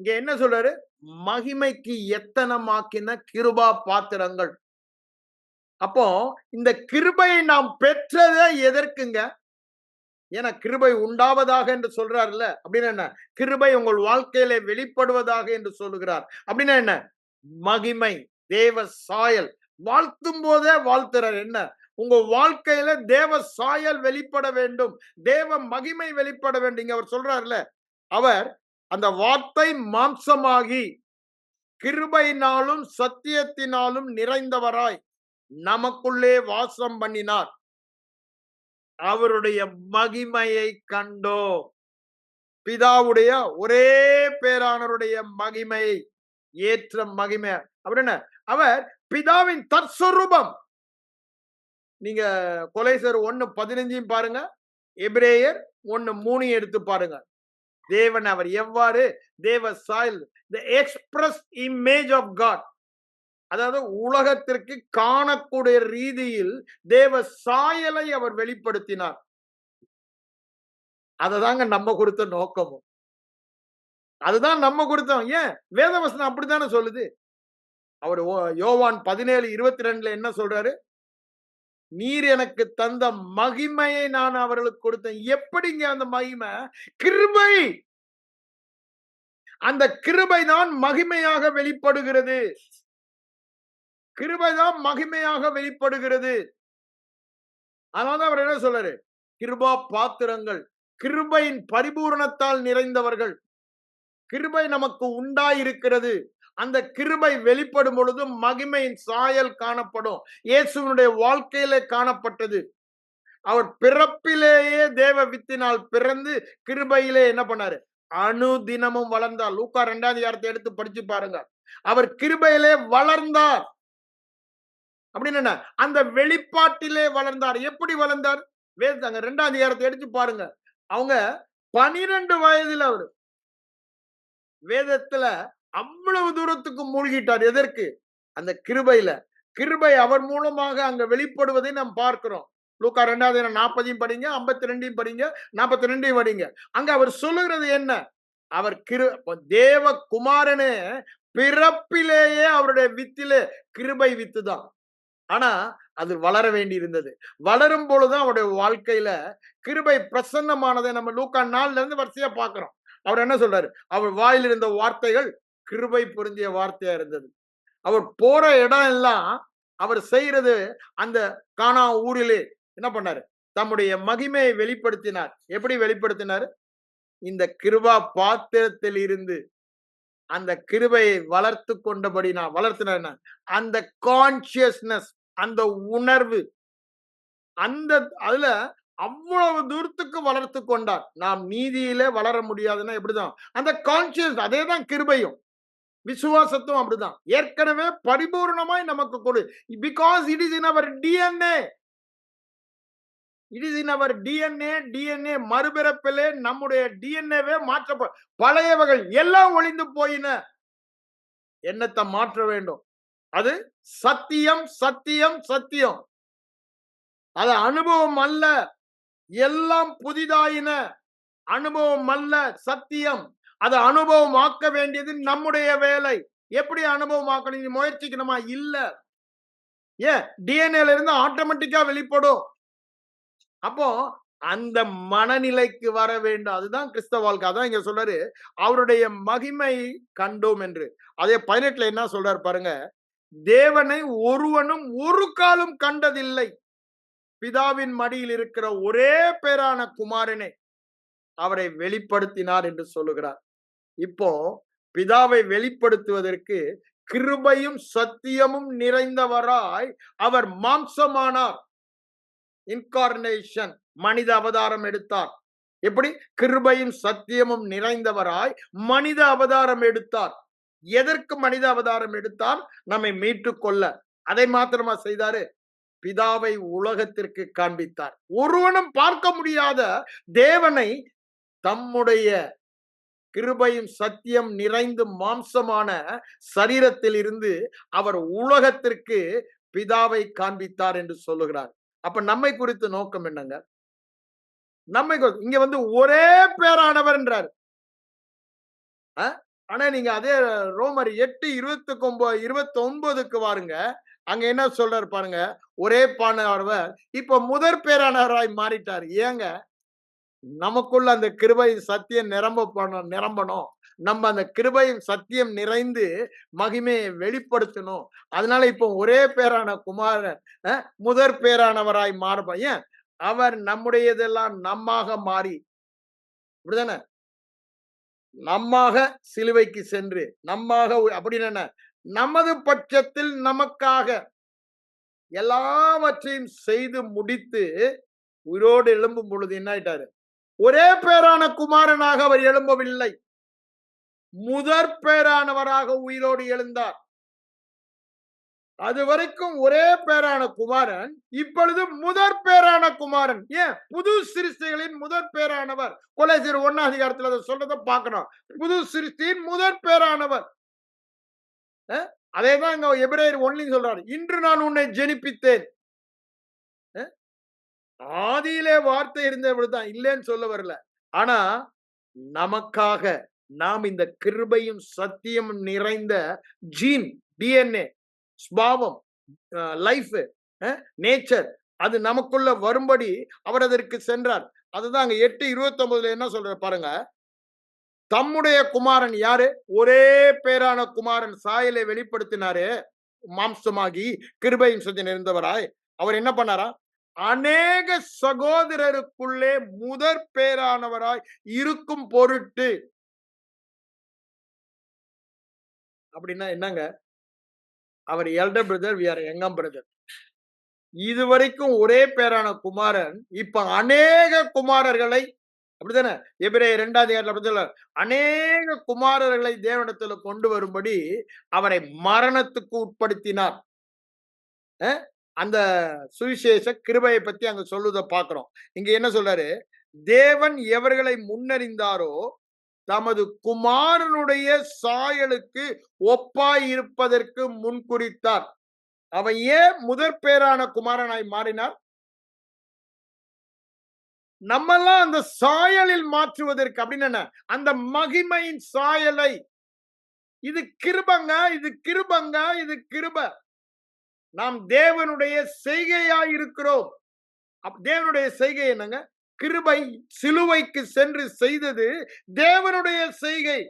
A: இங்க என்ன சொல்றாரு? மகிமைக்கு எத்தனமாக்கின கிருபா பாத்திரங்கள். அப்போ இந்த கிருபையை நாம் பெற்றதே எதற்குங்க? ஏன்னா கிருபை உண்டாவதாக என்று சொல்றாருல்ல. அப்படின்னா என்ன? கிருபை உங்கள் வாழ்க்கையில வெளிப்படுவதாக என்று சொல்லுகிறார். அப்படின்னா என்ன? மகிமை, தேவ சாயல். வாழ்த்தும் போதே வாழ்த்துறார். என்ன? உங்க வாழ்க்கையில தேவ சாயல் வெளிப்பட வேண்டும், தேவ மகிமை வெளிப்பட வேண்டும். இங்க அவர் சொல்றாருல்ல, அவர் அந்த வார்த்தை மாம்சமாகி கிருபையினாலும் சத்தியத்தினாலும் நிறைந்தவராய் நமக்குள்ளே வாசம் பண்ணினார். அவருடைய மகிமையை கண்டோம். பிதாவுடைய ஒரே பேரானவருடைய மகிமை, ஏற்ற மகிமை. அப்படின்னா அவர் பிதாவின் தற்சொரூபம். நீங்க கொலைசர் 1:15 பாருங்க, எபிரேயர் 1:3 எடுத்து பாருங்க. தேவன் அவர் எவ்வாறு தேவ சாயல், the express image of God. அதாவது உலகத்திற்கு காணக்கூடிய ரீதியில் தேவ சாயலை அவர் வெளிப்படுத்தினார். அததாங்க நம்ம கொடுத்த நோக்கமும். அதுதான் நம்ம கொடுத்தோம். ஏன்? வேதவசனம் அப்படித்தானே சொல்லுது. அவர் யோவான் 17:22 என்ன சொல்றாரு? நீர் எனக்கு தந்த மகிமையை நான் அவர்களுக்கு கொடுத்தேன். எப்படிங்க அந்த மகிமை? கிருபை. அந்த கிருபை தான் மகிமையாக வெளிப்படுகிறது. கிருபை தான் மகிமையாக வெளிப்படுகிறது. அதனால அவர் என்ன சொல்றாரு? கிருபா பாத்திரங்கள், கிருபையின் பரிபூரணத்தால் நிறைந்தவர்கள். கிருபை நமக்கு உண்டாயிருக்கிறது. அந்த கிருபை வெளிப்படும் பொழுது மகிமையின் சாயல் காணப்படும். இயேசுவினுடைய வாழ்க்கையிலே காணப்பட்டது. அவர் பிறப்பிலேயே தேவ வித்தினால் பிறந்து கிருபையிலே என்ன பண்ணாரு? அனுதினமும் வளர்ந்தார். லூக்கா 2ஆம் அதிகாரத்தை எடுத்து படிச்சு பாருங்க. அவர் கிருபையிலே வளர்ந்தார். அப்படின்னு என்ன? அந்த வெளிப்பாட்டிலே வளர்ந்தார். எப்படி வளர்ந்தார்? வேதாங்க 2ஆம் அதிகாரத்தை எடுத்து பாருங்க. அவங்க 12 வயதுல அவரு வேதத்துல அவ்வளவு தூரத்துக்கு மூழ்கிட்டார். எதற்கு? அந்த கிருபையில. கிருபை அவர் மூலமாக அங்க வெளிப்படுவதை நாம் பார்க்கிறோம். லூக்கா 2ஆம் அதிகாரம் 40 படிங்க, 52 படிங்க, 42 படிங்க. அங்க அவர் சொல்லுகிறது என்ன? அவர் தேவ குமாரனே பிறப்பிலேயே அவருடைய வித்திலே கிருபை வித்து தான். ஆனா அது வளர வேண்டி இருந்தது. வளரும் பொழுதுதான் அவருடைய வாழ்க்கையில கிருபை பிரசன்னமானதை நம்ம லூக்கா 4ல இருந்து வரிசையா பார்க்கிறோம். அவர் என்ன சொல்றாரு? அவர் வாயில் இருந்த வார்த்தைகள் கிருபை பொருந்திய வார்த்தையா இருந்தது. அவர் போற இடம் எல்லாம் அவர் செய்யறது அந்த கானா ஊரிலே என்ன பண்ணாரு? தம்முடைய மகிமையை வெளிப்படுத்தினார். எப்படி வெளிப்படுத்தினார்? இந்த கிருபா பாத்திரத்தில் இருந்து அந்த கிருபையை வளர்த்து கொண்டபடினா வளர்த்தின அந்த கான்சியஸ்னஸ், அந்த உணர்வு, அந்த அதுல அவ்வளவு தூரத்துக்கு வளர்த்து கொண்டார். நாம் நீதியிலே வளர முடியாதுன்னா எப்படிதான் அந்த கான்சியஸ், அதேதான் கிருபையும் விசுவாசத்தும் அப்படிதான். ஏற்கனவே பரிபூர்ணமாய் நமக்கு கொடு. Because it is in our DNA. It is in our DNA. DNA மறுபிறப்பிலே நம்முடைய டிஎன்ஏவே மாற்றப்படும். பழையவர்கள் எல்லாம் ஒளிந்து போயின. எண்ணத்தை மாற்ற வேண்டும். அது சத்தியம், சத்தியம், சத்தியம். அது அனுபவம் அல்ல. எல்லாம் புதிதாயின. அனுபவம் அல்ல, சத்தியம். அது அனுபவம் ஆக்க வேண்டியது நம்முடைய வேலை. எப்படி அனுபவம் ஆக்கணும்? முயற்சிக்கணுமா? இல்ல. ஏன்? டிஎன்ஏல இருந்து ஆட்டோமேட்டிக்கா வெளிப்படும். அப்போ அந்த மனநிலைக்கு வர வேண்டும். அதுதான் கிறிஸ்தவ வாழ்க்கை. அதான் இங்க சொல்றாரு, அவருடைய மகிமை கண்டோம் என்று. அதே 18ல என்ன சொல்றாரு பாருங்க. தேவனை ஒருவனும் ஒரு காலம் கண்டதில்லை. பிதாவின் மடியில் இருக்கிற ஒரே பேரான குமாரனை அவரை வெளிப்படுத்தினார் என்று சொல்லுகிறார். இப்போ பிதாவை வெளிப்படுத்துவதற்கு கிருபையும் சத்தியமும் நிறைந்தவராய் அவர் மாம்சமானார். இன்கார்னேஷன், மனித அவதாரம் எடுத்தார். எப்படி? கிருபையும் சத்தியமும் நிறைந்தவராய் மனித அவதாரம் எடுத்தார். எதற்கு மனித அவதாரம் எடுத்தார்? நம்மை மீட்டுக் கொள்ள. அதை மாத்திரமா செய்தாரு? பிதாவை உலகத்திற்கு காண்பித்தார். ஒருவனும் பார்க்க முடியாத தேவனை தம்முடைய கிருபையும் சத்தியம் நிறைந்து மாம்சமான சரீரத்தில் இருந்து அவர் உலகத்திற்கு பிதாவை காண்பித்தார் என்று சொல்லுகிறார். அப்ப நம்மை குறித்து நோக்கம் என்னங்க? நம்மை இங்க ஒரே பேரானவர் என்றார். ஆனா நீங்க அதே ரோமர் 8:29 வாருங்க. அங்க என்ன சொல்றாரு பாருங்க. ஒரே பானவர் இப்ப முதற் பேரானவராய் மாறிட்டார். ஏங்க? நமக்குள்ள அந்த கிருபை சத்தியம் நிரம்பணும். நம்ம அந்த கிருபையும் சத்தியம் நிறைந்து மகிமையை வெளிப்படுத்தணும். அதனால இப்போ ஒரே பேரான குமாரன் முதற் பேரானவராய் மாறுபா. ஏன்? அவர் நம்முடையதெல்லாம் நம்மாக மாறி, அப்படிதானே? நம்மாக சிலுவைக்கு சென்று நம்மாக அப்படின்னு என்ன? நமது பட்சத்தில் நமக்காக எல்லாவற்றையும் செய்து முடித்து உயிரோடு எழும்பும் பொழுது என்ன ஆயிட்டாரு? ஒரே பேரான குமாரனாக அவர் எழும்பவில்லை. முதற் பேரானவராக உயிரோடு எழுந்தார். அது வரைக்கும் ஒரே பேரான குமாரன், இப்பொழுது முதற் பேரான குமாரன். ஏன்? புது சிருஷ்டிகளின் முதற் பேரானவர். கொலோசியர் 1ஆம் அதிகாரத்தில் அதை சொல்றதை பார்க்கணும். புது சிருஷ்டியின் முதற் பேரானவர். அதேதான் இங்க எபிரேயர் 1 சொல்றாரு. இன்று நான் உன்னை ஜெனிப்பித்தேன். ஆதியிலே வார்த்தை இருந்தவர்தான், இல்லைன்னு சொல்ல வரல. ஆனா நமக்காக நாம் இந்த கிருபையும் சத்தியமும் நிறைந்த ஜீன், டிஎன்ஏ, ஸ்பாவம், லைஃப், நேச்சர் அது நமக்குள்ள வரும்படி அவர் அதற்கு சென்றார். அதுதான் அங்க 8:29 என்ன சொல்ற பாருங்க. தம்முடைய குமாரன் யாரு? ஒரே பேரான குமாரன் சாயலை வெளிப்படுத்தினாரு. மாம்சமாகி கிருபையின் சத்தியம் நிறைந்தவராய் அவர் என்ன பண்ணாரா? அநேக சகோதரருக்குள்ளே முதற் பேரானவராய் இருக்கும் பொருட்டு. அப்படின்னா என்னங்க? அவர் elder brother, we are younger brother. இதுவரைக்கும் ஒரே பேரான குமாரன் இப்ப அநேக குமாரர்களை, அப்படித்தானே? எபிரேயர் 2ஆம் அதிகாரத்துல அப்படி சொல்றார். அநேக குமாரர்களை தேவனிடத்துல கொண்டு வரும்படி அவரை மரணத்துக்கு உட்படுத்தினார். அந்த சுவிசேஷ கிருபையை பத்தி அங்க சொல்லுவதை பார்க்கிறோம். இங்க என்ன சொல்றாரு? தேவன் எவர்களை முன்னறிந்தாரோ தமது குமாரனுடைய சாயலுக்கு ஒப்பாய் இருப்பதற்கு முன்குறித்தார். அவன் ஏன் முதற் பேரான குமாரனாய் மாறினார்? நம்மெல்லாம் அந்த சாயலில் மாற்றுவதற்கு. அப்படின்னு என்ன? அந்த மகிமையின் சாயலை. இது கிருபங்க, இது கிருபங்க, இது கிருப. நாம் தேவனுடைய செய்கையாய் இருக்கிறோம். தேவனுடைய செய்கை என்னங்க? கிருபை. சிலுவைக்கு சென்று செய்தது தேவனுடைய செய்கை.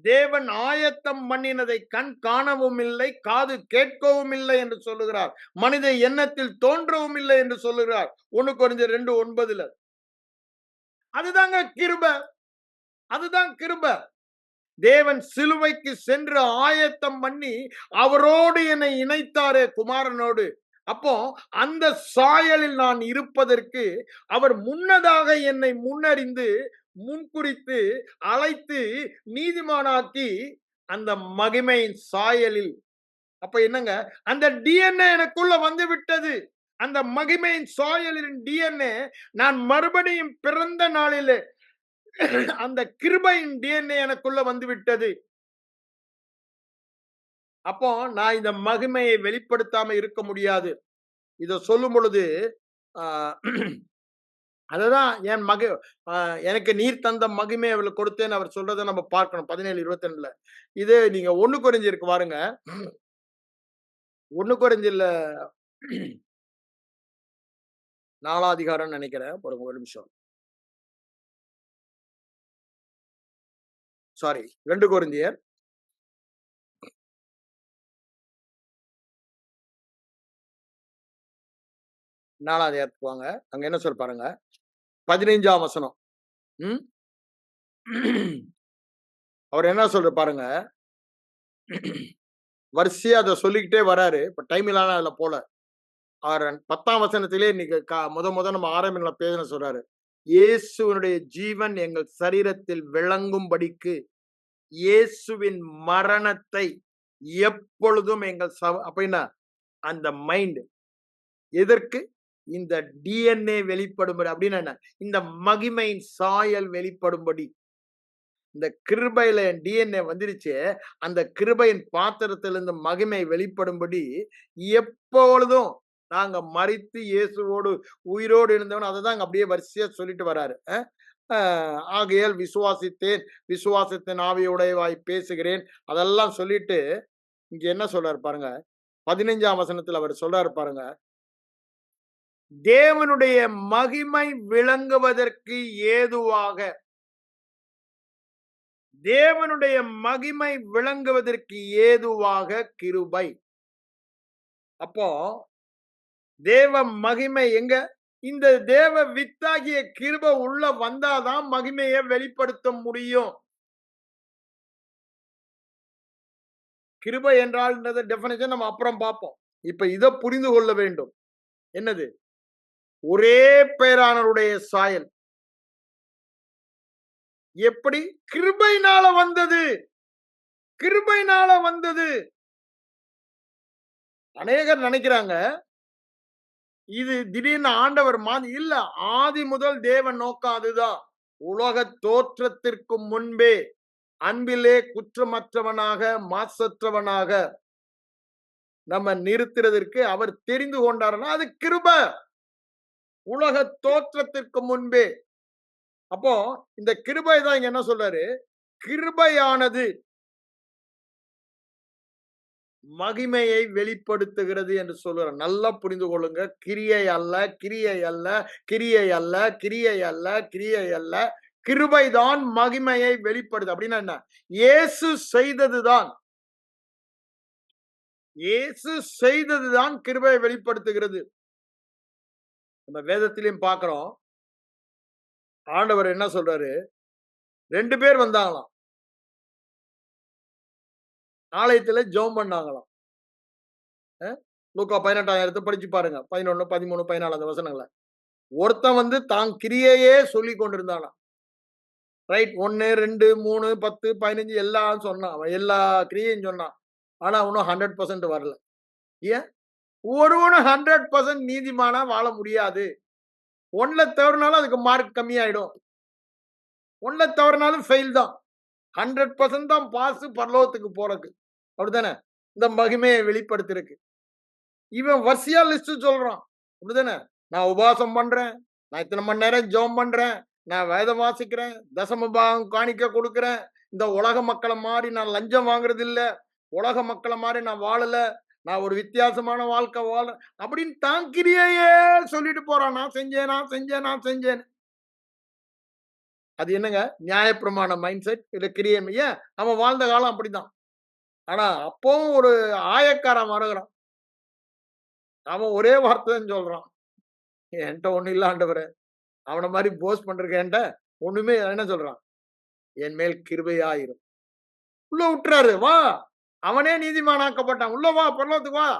A: தேவன் ஆயத்தம் பண்ணினதை கண் காணவும் இல்லை, காது கேட்கவும் இல்லை என்று சொல்லுகிறார். மனித எண்ணத்தில் தோன்றவும் இல்லை என்று சொல்லுகிறார் 1 கொரிந்தியர் 2:9. அதுதாங்க கிருப. அதுதான் கிருப. தேவன் சிலுவைக்கு சென்று ஆயத்தம் பண்ணி அவரோடு என்னை இணைத்தாரே குமாரனோடு. அப்போ அந்த சாயலில் நான் இருப்பதற்கு அவர் முன்னதாக என்னை முன்னறிந்து முன்குறித்து அழைத்து நீதிமானாக்கி அந்த மகிமையின் சாயலில். அப்ப என்னங்க? அந்த டிஎன்ஏ எனக்குள்ள வந்து விட்டது. அந்த மகிமையின் சாயலின் டிஎன்ஏ நான் மறுபடியும் பிறந்த நாளிலே அந்த கிருபையின் டிஎன்ஏ எனக்குள்ள வந்து விட்டது. அப்போ நான் இந்த மகிமையை வெளிப்படுத்தாம இருக்க முடியாது. இத சொல்லும் பொழுது அததான் என் எனக்கு நீர் தந்த மகிமை அவளுக்கு கொடுத்தேன்னு அவர் சொல்றதை நம்ம பார்க்கணும் 17:22. இது நீங்க 1 கொரிந்தியருக்கு பாருங்க. 1 கொரிந்தியர்ல 4ஆம் அதிகாரம் நினைக்கிறேன். ஒரு நிமிஷம். சாரி, 2 கொரிந்தியர் 4ஆம் அதிகாரத்துக்கு வாங்க. அங்க என்ன சொல் பாருங்க. 15ஆம் வசனம். அவர் என்ன சொல்ற பாருங்க. வரிசையா அதை சொல்லிக்கிட்டே வராரு. இப்ப டைம் இல்லாம அதுல போல. அவர் 10ஆம் வசனத்திலே இன்னைக்கு முத நம்ம ஆரம்பில பேசின சொல்றாரு. இயேசுவினுடைய ஜீவன் எங்கள் சரீரத்தில் விளங்கும்படிக்கு இயேசுவின் மரணத்தை எப்பொழுதும் எங்கள் அப்படின்னா அந்த மைண்ட் எதற்கு? இந்த டிஎன்ஏ வெளிப்படும்படி. அப்படின்னா என்ன? இந்த மகிமையின் சாயல் வெளிப்படும்படி. இந்த கிருபையில டிஎன்ஏ வந்துருச்சு. அந்த கிருபையின் பாத்திரத்திலிருந்து மகிமை வெளிப்படும்படி எப்பொழுதும் நாங்க மரித்து இயேசுவோடு உயிரோடு இருந்தவன். அதை தான் அப்படியே வரிசையா சொல்லிட்டு வராரு. ஆகையால் விசுவாசித்தேன், விசுவாசத்தின் ஆவியுடையவாய் பேசுகிறேன், அதெல்லாம் சொல்லிட்டு இங்க என்ன சொல்றாரு பாருங்க. 15ஆம் வசனத்தில் அவர் சொல்றாரு பாருங்க. தேவனுடைய மகிமை விளங்குவதற்கு ஏதுவாக, தேவனுடைய மகிமை விளங்குவதற்கு ஏதுவாக கிருபை. அப்போ தேவ மகிமை எங்க? இந்த தேவ வித்தாகிய கிருபை உள்ள வந்தாதான் மகிமையை வெளிப்படுத்த முடியும். கிருபை என்றால் டெஃபினிஷன் நம்ம அப்புறம் பார்ப்போம். இப்ப இதை புரிந்து கொள்ள வேண்டும். என்னது? ஒரே பேரானவருடைய சாயல். எப்படி? கிருபையினால வந்தது. கிருபையினால வந்தது. அநேகர் நினைக்கிறாங்க இது திடீர்னு ஆண்டவர் இல்ல. ஆதி முதல் தேவன் நோக்கம் அதுதான். உலக தோற்றத்திற்கு முன்பே அன்பிலே குற்றமற்றவனாக மாசற்றவனாக நம்ம நிறுத்துறதற்கு அவர் தெரிந்து கொண்டார்னா அது கிருபை. உலக தோற்றத்திற்கு முன்பே அப்போ இந்த கிருபை தான் இங்க என்ன சொல்றாரு? கிருபையானது மகிமையை வெளிப்படுத்துகிறது என்று சொல்லுறார். நல்லா புரிந்து கொள்ளுங்க. கிரியை அல்ல, கிரியை அல்ல, கிரியை அல்ல, கிரியை அல்ல, கிரியை அல்ல. கிருபைதான் மகிமையை வெளிப்படுது. அப்படின்னா என்ன? இயேசு செய்ததுதான். இயேசு செய்ததுதான் கிருபையை வெளிப்படுத்துகிறது. நம்ம வேதத்திலும் பார்க்கிறோம். ஆண்டவர் என்ன சொல்றாரு? 2 பேர் வந்தாங்களாம். ஆலயத்தில ஜெபம் பண்ணாங்களாம். அ லூக்கா 18 எடுத்து படிச்சு பாருங்க. 11, 13, 14 அந்த வசனங்கள. ஒருத்தன் வந்து தான் கிரியையே சொல்லிக் கொண்டிருந்தானாம். ரைட் 1, 2, 3, 10, 15 எல்லாம் சொன்னான். அவன் எல்லா கிரியையும் சொன்னான். ஆனா இன்னும் 100% வரல. ஏன்? ஒருவனும் 100% நீதிமானா வாழ முடியாது. 1ல தவறுனாலும் அதுக்கு மார்க் கம்மியாயிடும். 1ல தவறுனாலும் ஃபெயில் தான். 100% தான் பாஸ் பரலோகத்துக்கு போறதுக்கு. அப்படித்தானே? இந்த மகிமையை வெளிப்படுத்துறதுக்கு. இவன் வரிசையா லிஸ்ட் சொல்றான். அப்படிதானே? நான் உபவாசம் பண்றேன். நான் இத்தனை மணி நேரம் ஜெபம் பண்றேன். நான் வேதம் வாசிக்கிறேன். தசம பாகம் காணிக்கை கொடுக்கிறேன். இந்த உலக மக்கள மாரி நான் லஞ்சம் வாங்குறது இல்ல. உலக மக்கள மாரி நான் வாழல. நான் ஒரு வித்தியாசமான வாழ்க்கை வாழ அப்படின்னு தான் கிரியையே சொல்லிட்டு போறான். நான் செஞ்சேன், நான் செஞ்சேன், நான் செஞ்சேன். அது என்னங்க? நியாயப்பிரமாண மைண்ட் செட். இல்ல கிரியை ஏன்? அவன் வாழ்ந்த காலம் அப்படிதான். ஆனா அப்பவும் ஒரு ஆயக்காரன் வருகிறான். அவன் ஒரே வார்த்தை தான் சொல்றான். என்ட்ட ஒண்ணும் இல்ல ஆண்டவரே. அவன மாரி போஸ்ட் பண்றதுக்கு என்ட்ட ஒண்ணுமே என்ன சொல்றான்? என் மேல் கிருபையாயிரும். உள்ள விட்டுறாரு. வா. அவனே நீதிமானாக்கப்பட்டான். உள்ள வா, பரலோகத்துக்கு வா.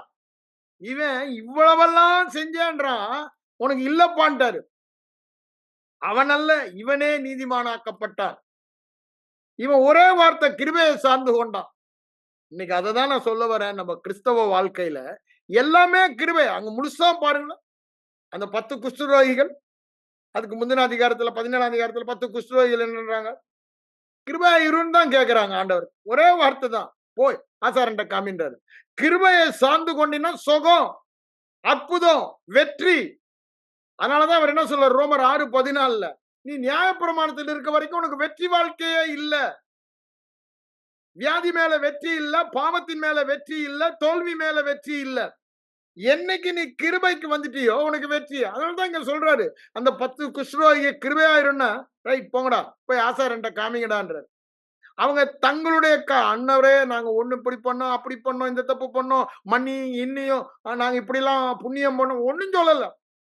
A: இவன் இவ்வளவெல்லாம் செஞ்சேன்றான். உனக்கு இல்லப்பான்ட்டாரு. அவன் அல்ல, இவனே நீதிமானாக்கப்பட்டான். இவன் ஒரே வார்த்தை கிருபையை சார்ந்து கொண்டான். இன்னைக்கு அததான் நான் சொல்ல வரேன். நம்ம கிறிஸ்தவ வாழ்க்கையில எல்லாமே கிருபை. அங்க முழுசா பாருங்க. அந்த 10 குஷ்டரோகிகள் அதுக்கு முந்தின அதிகாரத்துல 17ஆம் அதிகாரத்துல 10 குஷ்டரோகிகள் என்னன்றாங்க? கிருபையாயிருன்னு தான் கேட்கிறாங்க ஆண்டவர். ஒரே வார்த்தை தான். போய் ஆசாரன்ட்ட காமின்றாரு. கிருபையை சார்ந்து கொண்டினா சுகம், அற்புதம், வெற்றி. அதனாலதான் அவர் என்ன சொல்றார் ரோமர் 6:14 நீ நியாயப்பிரமாணத்தில் இருக்க வரைக்கும் உனக்கு வெற்றி வாழ்க்கையே இல்ல. வியாதி மேல வெற்றி இல்ல, பாவத்தின் மேல வெற்றி இல்ல, தோல்வி மேல வெற்றி இல்ல. என்னைக்கு நீ கிருபைக்கு வந்துட்டியோ உனக்கு வெற்றி. அதனாலதான் இங்க சொல்றாரு. அந்த 10 குஷ்டரோகிய கிருபையாயிரும்னா, ரைட் போங்கடா. போய் ஆசாரன்ட்ட காமிங்கடான்றாரு. அவங்க தங்களுடைய அண்ணவரே நாங்க ஒண்ணு இப்படி பண்ணோம், அப்படி பண்ணோம், இந்த தப்பு பண்ணோம், மன்னி இன்னியும் நாங்க இப்படிலாம் புண்ணியம் பண்ணோம். ஒண்ணும் சொல்லல.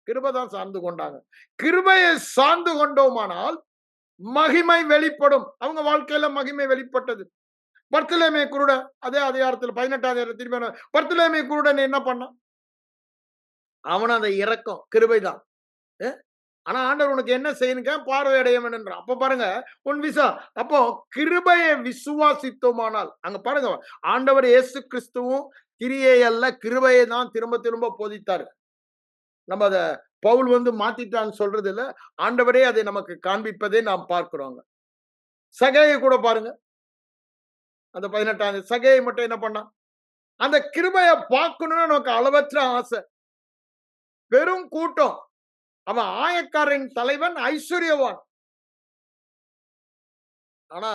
A: கிருபை தான் சார்ந்து கொண்டாங்க. கிருபையை சார்ந்து கொண்டோமானால் மகிமை வெளிப்படும். அவங்க வாழ்க்கையில மகிமை வெளிப்பட்டது. பர்த்தலேமே குருடன் அதே அதிகாரத்தில் 18ஆம் அதிகாரத்தில் திரும்பி பர்த்தலேமே குருடன் என்ன பண்ணான்? அவன் அந்த இரக்கம் கிருபைதான். ஆனா ஆண்டவர் உனக்கு என்ன செய்யணுங்க? பார்வையடைய வேணும்ன்றான். அப்ப பாருங்க உன் அப்போ கிருபையை விசுவாசித்தோமானால் அங்க பாருங்க ஆண்டவர் இயேசு கிறிஸ்துவும் கிரியை அல்ல கிருபையை தான் திரும்ப திரும்ப போதித்தார். நம்ம அத பவுல் வந்து மாத்திட்டான்னு சொல்றது இல்ல. ஆண்டவரே அதை நமக்கு காண்பிப்பதை நாம் பார்க்கிறோங்க. சகேயை கூட பாருங்க. அந்த 18ஆம் சகேயை மட்டும் என்ன பண்ணான்? அந்த கிருபையை பார்க்கணும்னு நமக்கு அளவற்ற ஆசை. பெரும் கூட்டம். அவன் ஆயக்காரரின் தலைவன் ஐஸ்வர்யவான். ஆனா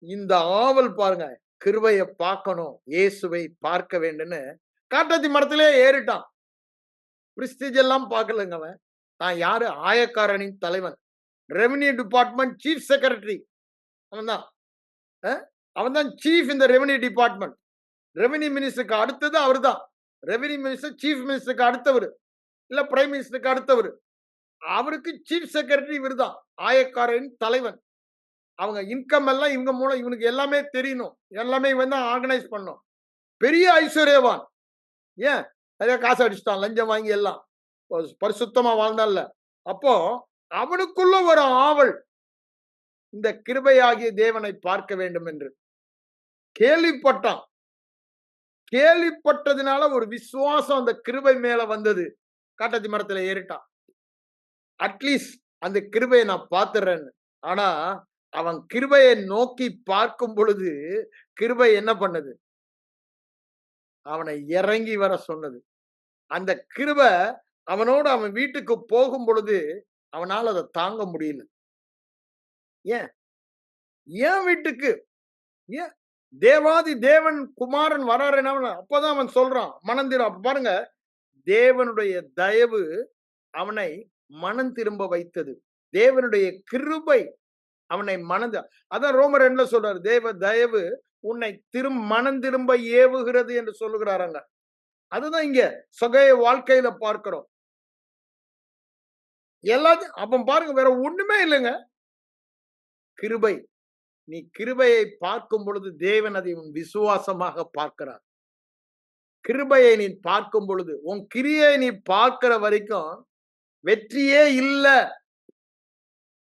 A: இந்த ஆவல் பாருங்க. கிருபையை பார்க்கணும். இயேசுவை பார்க்க வேண்டும்னு காட்டத்தி மரத்திலே ஏறிட்டான். பிரெஸ்டீஜ் எல்லாம் பார்க்கலங்க அவன். தான் யாரு? ஆயக்காரனின் தலைவன். Revenue department chief secretary. அவன்தான். அவன்தான் சீஃப் இந்த ரெவென்யூ டிபார்ட்மெண்ட். ரெவென்யூ மினிஸ்டருக்கு அடுத்தது அவர்தான். ரெவென்யூ மினிஸ்டர் சீஃப் மினிஸ்டருக்கு அடுத்தவர். இல்ல பிரைம் மினிஸ்டருக்கு அடுத்தவர். அவருக்கு சீஃப் செக்ரட்டரி இவர்தான். ஆயக்காரரின் தலைவன். அவங்க இன்கம் எல்லாம் இவங்க மூலம் இவனுக்கு எல்லாமே தெரியணும். எல்லாமே இவன் தான் ஆர்கனைஸ் பண்ணும். பெரிய ஐஸ்வர்யவான். ஏன்? நிறைய காசு அடிச்சுட்டான். லஞ்சம் வாங்கி எல்லாம். பரிசுத்தமா வாழ்ந்தான்ல. அப்போ அவனுக்குள்ள ஒரு ஆவல். இந்த கிருபையாகிய தேவனை பார்க்க வேண்டும் என்று கேள்விப்பட்டான். கேள்விப்பட்டதுனால ஒரு விசுவாசம் அந்த கிருபை மேல வந்தது. காட்டத்தி மரத்துல ஏறிட்டான். அட்லீஸ்ட் அந்த கிருபையை நான் பார்த்துறேன்னு. ஆனா அவன் கிருபையை நோக்கி பார்க்கும் பொழுது கிருபை என்ன பண்ணது? அவனை இறங்கி வர சொன்னது. அந்த கிருபை அவனோடு அவன் வீட்டுக்கு போகும் பொழுது அவனால அதை தாங்க முடியல. ஏன் ஏன் வீட்டுக்கு ஏன் தேவாதி தேவன் குமாரன் வராருன்னா அப்பதான் அவன் சொல்றான் மனம் திரும்ப. அப்ப பாருங்க, தேவனுடைய தயவு அவனை மனம் திரும்ப வைத்தது. தேவனுடைய கிருபை அவனை மனத அதான் ரோமர் 2 சொல்றாரு, தேவ தயவு உன்னை மனம் திரும்ப ஏவுகிறது என்று சொல்லுகிறாராங்க. அதுதான் இங்க சகய வாழ்க்கையில பார்க்கிறோம். எல்லாத்தையும் அப்ப பாருங்க, வேற ஒண்ணுமே இல்லைங்க. கிருபை. நீ கிருபையை பார்க்கும் பொழுது தேவன் அதை உன் விசுவாசமாக பார்க்கிறார். கிருபையை நீ பார்க்கும் பொழுது, உன் கிரியை நீ பார்க்கிற வரைக்கும் வெற்றியே இல்ல.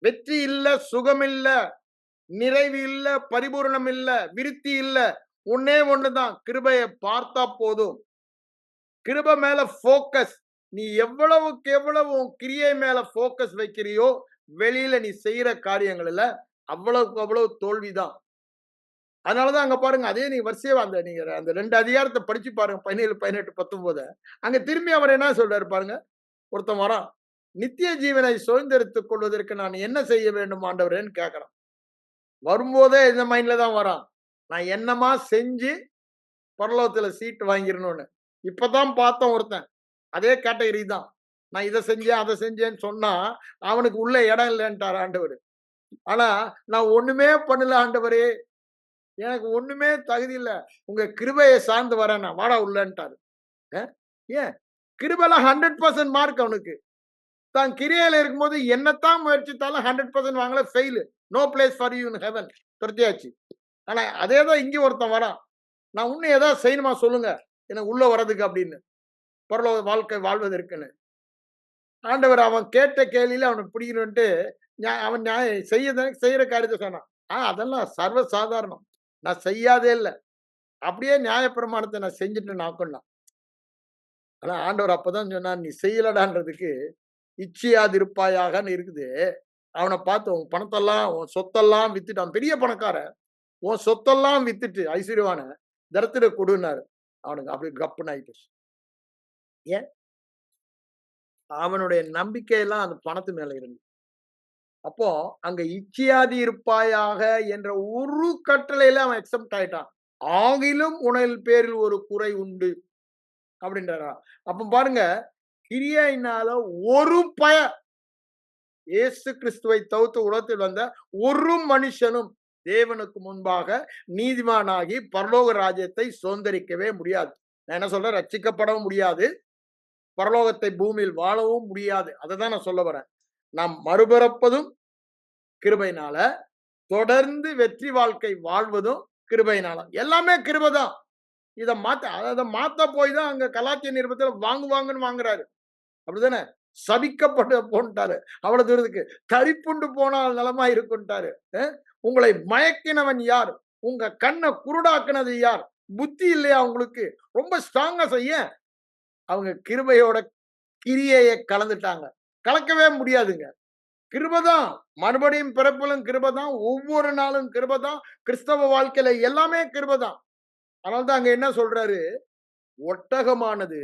A: வெற்றி இல்ல, சுகம் இல்ல, நிறைவு இல்ல, பரிபூரணம் இல்ல, விருத்தி இல்ல. ஒண்ணே ஒண்ணுதான், கிருபையை பார்த்தா போதும். கிருபை மேல போக்கஸ். நீ எவ்வளவுக்கு எவ்வளவு உன் கிரியை மேல போக்கஸ் வைக்கிறியோ, வெளியில நீ செய்யற காரியங்கள்ல அவ்வளவுக்கு அவ்வளவு தோல்விதான். அதனாலதான் அங்க பாருங்க, அதே நீ வரிசையா நீங்க அந்த 2 அதிகாரத்தை படிச்சு பாருங்க, 17, 18, 19. அங்க திரும்பி அவர் என்ன சொல்றாரு பாருங்க. ஒருத்தன் வரான், நித்திய ஜீவனை சுதந்திரித்துக் கொள்வதற்கு நான் என்ன செய்ய வேண்டும் ஆண்டவரேன்னு கேட்கறான். வரும்போதே இந்த மைண்ட்ல தான் வரான், நான் என்னமா செஞ்சு பரலோகத்துல சீட்டு வாங்கிடணும்னு. இப்பதான் பார்த்தோம் ஒருத்தன், அதே கேட்டகரி தான். நான் இதை செஞ்சேன் அதை செஞ்சேன்னு சொன்னா அவனுக்கு உள்ள இடம் இல்லைன்ட்டார் ஆண்டவர். ஆனா நான் ஒண்ணுமே பண்ணல ஆண்டவரே, எனக்கு ஒண்ணுமே தகுதி இல்ல, உங்க கிருபையை சார்ந்து வரேன், நான் வாடா உள்ளன்ட்டாரு. ஏன் கிருபைல 100% மார்க் அவனுக்கு. தான் கிரியையில இருக்கும்போது என்னத்தான் முயற்சித்தாலும் 100% வாங்கல, fail. No place for you in heaven, துரத்தியாச்சு. ஆனா அதேதான் இங்க ஒருத்தன் வரான், நான் இன்னும் ஏதாவது செய்யணுமா சொல்லுங்க எனக்கு உள்ள வர்றதுக்கு அப்படின்னு, பரலோக வாழ்க்கை வாழ்வதற்குன்னு. ஆண்டவர் அவன் கேட்ட கேள்வியில அவனுக்கு பிடிக்கணும்ட்டு அவன் செய்யற காரியத்தை சொன்னான். அதெல்லாம் சர்வ சாதாரணம், நான் செய்யாதே இல்லை, அப்படியே நியாயப்பிரமாணத்தை நான் செஞ்சுட்டு நான் கொண்டான். ஆனா ஆண்டவர் அப்பதான் சொன்னார், நீ செய்யலடான்றதுக்கு இச்சையாதிருப்பாயாகன்னு இருக்குது. அவனை பார்த்து உன் பணத்தெல்லாம் உன் சொத்தெல்லாம் வித்துட்டு, அவன் பெரிய பணக்காரன், உன் சொத்தெல்லாம் வித்துட்டு ஐஸ்வர்யவான தரத்தில கொடுனாரு. அவனுக்கு அப்படி கப்புன்னு ஆயிட்டு. ஏன் அவனுடைய நம்பிக்கை எல்லாம் அந்த பணத்து மேல இருந்து. அப்போ அங்க இச்சையாதி இருப்பாயாக என்ற ஒரு கட்டளையில அவன் எக்ஸப்ட் ஆயிட்டான். ஆகிலும் உணல் பேரில் ஒரு குறை உண்டு அப்படின்றாரா. அப்ப பாருங்க, கிரியையினால ஒரு இயேசு கிறிஸ்துவை தவிர்த்து உலகத்தில் வந்த ஒரு மனுஷனும் தேவனுக்கு முன்பாக நீதிமானாகி பரலோக ராஜ்யத்தை சுதந்திரிக்கவே முடியாது. நான் என்ன சொல்றேன், ரட்சிக்கப்படவும் முடியாது, பரலோகத்தை பூமியில் வாழவும் முடியாது. அதை தான் நான் சொல்ல வரேன். நாம் மறுபிறப்பதும் கிருபையினால, தொடர்ந்து வெற்றி வாழ்க்கை வாழ்வதும் கிருபையினால. எல்லாமே கிருபைதான். இதை மாத்த போய் தான் அங்க கலாத்திய நிருபத்தில் வாங்குவாங்கன்னு வாங்குறாரு. அப்படிதானே? சபிக்கப்பட்டு போன்ட்டாரு. அவ்வளவு தூரத்துக்கு தரிப்புண்டு போனால் நலமா இருக்குன்ட்டாரு. உங்களை மயக்கினவன் யார்? உங்க கண்ணை குருடாக்குனது யார்? புத்தி இல்லையா உங்களுக்கு? ரொம்ப ஸ்ட்ராங்கா செய்ய அவங்க கிருபையோட கிரியையை கலந்துட்டாங்க. கலக்கவே முடியாதுங்க. கிருபைதான். மறுபடியும் பிறப்பிலும் கிருபைதான், ஒவ்வொரு நாளும் கிருபைதான். கிறிஸ்தவ வாழ்க்கையில எல்லாமே கிருபைதான். அதனால்தான் அங்க என்ன சொல்றாரு, ஒட்டகமானது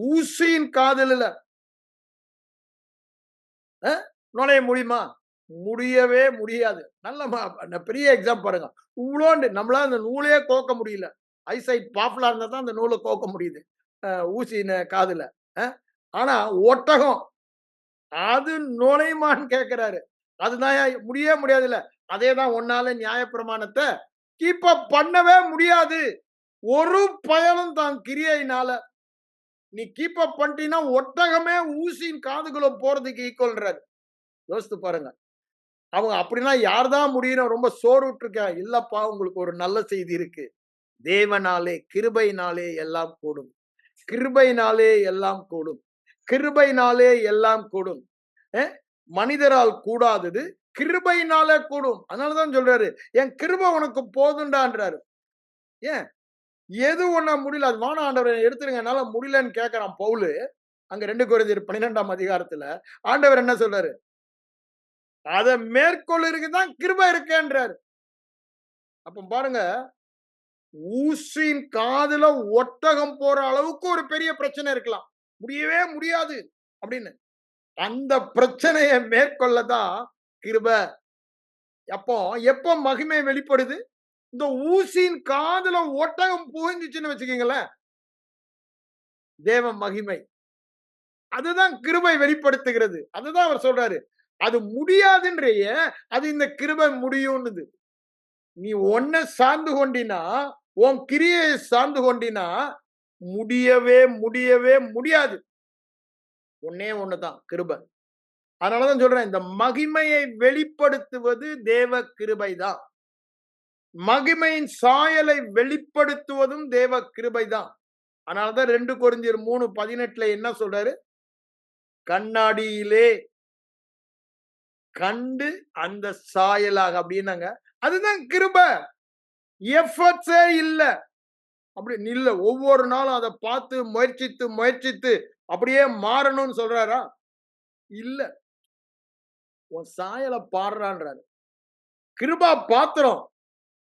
A: ஊசியின் காதலில் நுழைய முடியுமா? முடியவே முடியாது. நல்ல பெரிய எக்ஸாம் பாருங்க. இவ்வளோண்டு நம்மளால அந்த நூலையே கோக்க முடியல. ஐசைட் பாப்புலா இருந்தா தான் அந்த நூலை கோக்க முடியுது ஊசியின் காதுல. ஆனா ஒட்டகம் அது நுழையுமான்னு கேட்கிறாரு. அதுதான் முடியவே முடியாது. இல்ல அதேதான் ஒன்னால நியாயப்பிரமாணத்தை கீப் அப் பண்ணவே முடியாது. ஒரு பயனும் தான் கிரியையினால நீ கீப் அப் பண்ணிட்டீன்னா ஒட்டகமே ஊசியின் காதுக்குள்ள போறதுக்கு ஈக்குவல்ன்றாரு. யோசித்து பாருங்க. அவங்க அப்படின்னா யார்தான் முடியும்? ரொம்ப சோர்வுற்று இல்லப்பா, உங்களுக்கு ஒரு நல்ல செய்தி இருக்கு. தேவனாலே கிருபையினாலே எல்லாம் கூடும். கிருபையினாலே எல்லாம் கூடும். கிருபையினாலே எல்லாம் கூடும். மனிதரால் கூடாதது கிருபையினாலே கூடும். அதனாலதான் சொல்றாரு, என் கிருபை உனக்கு போதுண்டான்றாரு. ஏன் எது ஒண்ணா முடியல, அது வான ஆண்டவரை எடுத்துருங்க, என்னால முடியலன்னு கேட்கிறான் பவுலு. அங்க 2 கொரிந்தியர் 12ஆம் அதிகாரத்துல ஆண்டவர் என்ன சொல்றாரு, அத மேற்கொள்ளுதான் கிருபை இருக்கேன்றாரு. அப்ப பாருங்க, ஊசியின் காதுல ஒட்டகம் போற அளவுக்கு ஒரு பெரிய பிரச்சனை இருக்கலாம், முடியவே முடியாது அப்படின்னு. அந்த பிரச்சனையை மேற்கொள்ளதான் கிருபை. அப்போ எப்போ மகிமை வெளிப்படுது? இந்த ஊசியின் காதுல ஒட்டகம் புகுந்துச்சுன்னு வச்சுக்கீங்களேன், தேவ மகிமை. அதுதான் கிருபை வெளிப்படுத்துகிறது. அதுதான் அவர் சொல்றாரு. அது முடியாதுன்றியே, அது இந்த கிருபை முடியும்னுது. நீ ஒன்ன சார்ந்து கொண்டினா, உன் கிரியையை சார்ந்து கொண்டினா, முடியவே முடியாது. ஒண்ணே ஒண்ணுதான் கிருபை. அதனாலதான் சொல்றேன், இந்த மகிமையை வெளிப்படுத்துவது தேவ கிருபை தான். மகிமையின் சாயலை வெளிப்படுத்துவதும் தேவ கிருபை தான். அதனாலதான் 2 கொரிந்தியர் 3:18 என்ன சொல்றாரு? கண்ணாடியிலே கண்டு அந்த சாயலாக அப்படின்னாங்க. அதுதான் கிருபை. எஃபர்ட்ஸே இல்ல. அப்படி இல்ல. ஒவ்வொரு நாளும் அதை பார்த்து முயற்சித்து அப்படியே மாறணும்னு சொல்றாரா? இல்ல. உன் சாயல பாடுறான்றாரு. கிருபா பாத்திரம்.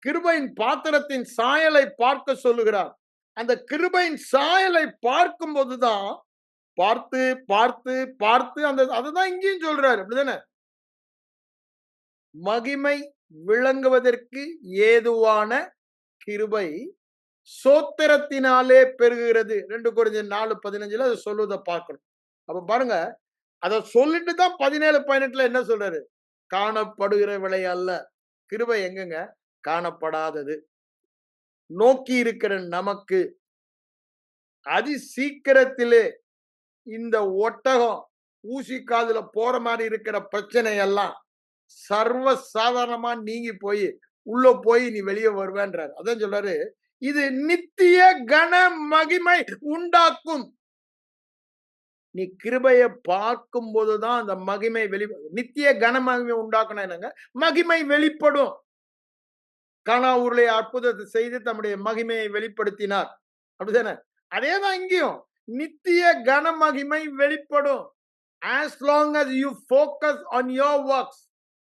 A: கிருபையின் பாத்திரத்தின் சாயலை பார்க்க சொல்லுகிறார். அந்த கிருபையின் சாயலை பார்க்கும் போதுதான் பார்த்து அந்த அதுதான் இங்கேயும் சொல்றாரு. அப்படிதானே? மகிமை விளங்குவதற்கு ஏதுவான கிருபை சோத்திரத்தினாலே பெருகுகிறது. 2 கொரிந்தியர் 4:15 அது சொல்லுவதை பார்க்கணும். அப்ப பாருங்க, அத சொல்லிட்டு தான் 17:18 என்ன சொல்றாரு? காணப்படுகிறவைகளை அல்ல. கிருபை எங்கங்க? காணப்படாதது. நோக்கி இருக்கிற நமக்கு அதி சீக்கிரத்திலே இந்த ஒட்டகம் ஊசி காதுல போற மாதிரி இருக்கிற பிரச்சனை எல்லாம் சர்வ சாதாரணமா நீங்கி போய் உள்ள போய் நீ வெளியே வருவேன்றார். அதான் சொல்றாரு, இது நித்திய கன மகிமை உண்டாக்கும். நீ கிருபையை பார்க்கும் போதுதான் அந்த மகிமை நித்திய கன மகிமை உண்டாக்கணும். என்னங்க? மகிமை வெளிப்படும். கானாவூரிலே அற்புதத்தை செய்து தம்முடைய மகிமையை வெளிப்படுத்தினார். அப்படிதானே? அதேதான் இங்கேயும் நித்திய கன மகிமை வெளிப்படும். as long as you focus on your works,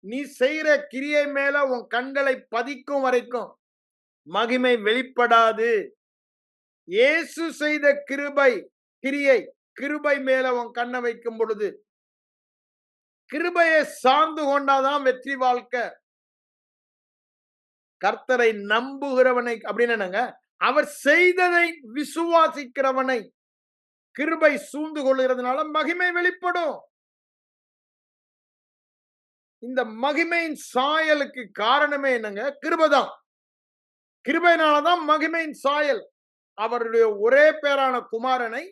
A: நீ செய்யற கிரியை மேல உன் கண்களை பதிக்கும் வரைக்கும் மகிமை வெளிப்படாது. இயேசு செய்த கிரியை கிருபை மேல உன் கண்ணை வைக்கும் பொழுது, கிருபையை சார்ந்து கொண்டாதான் வெற்றி வாழ்க்கை. கர்த்தரை நம்புகிறவனை அப்படின்னு என்னங்க? அவர் செய்ததை விசுவாசிக்கிறவனை கிருபை சூழ்ந்து கொள்கிறதுனால மகிமை வெளிப்படும். இந்த மகிமையின் சாயலுக்கு காரணமே என்னங்க? கிருபைதான். கிருபையினாலதான் மகிமையின் சாயல். அவருடைய ஒரே பேரான குமாரனை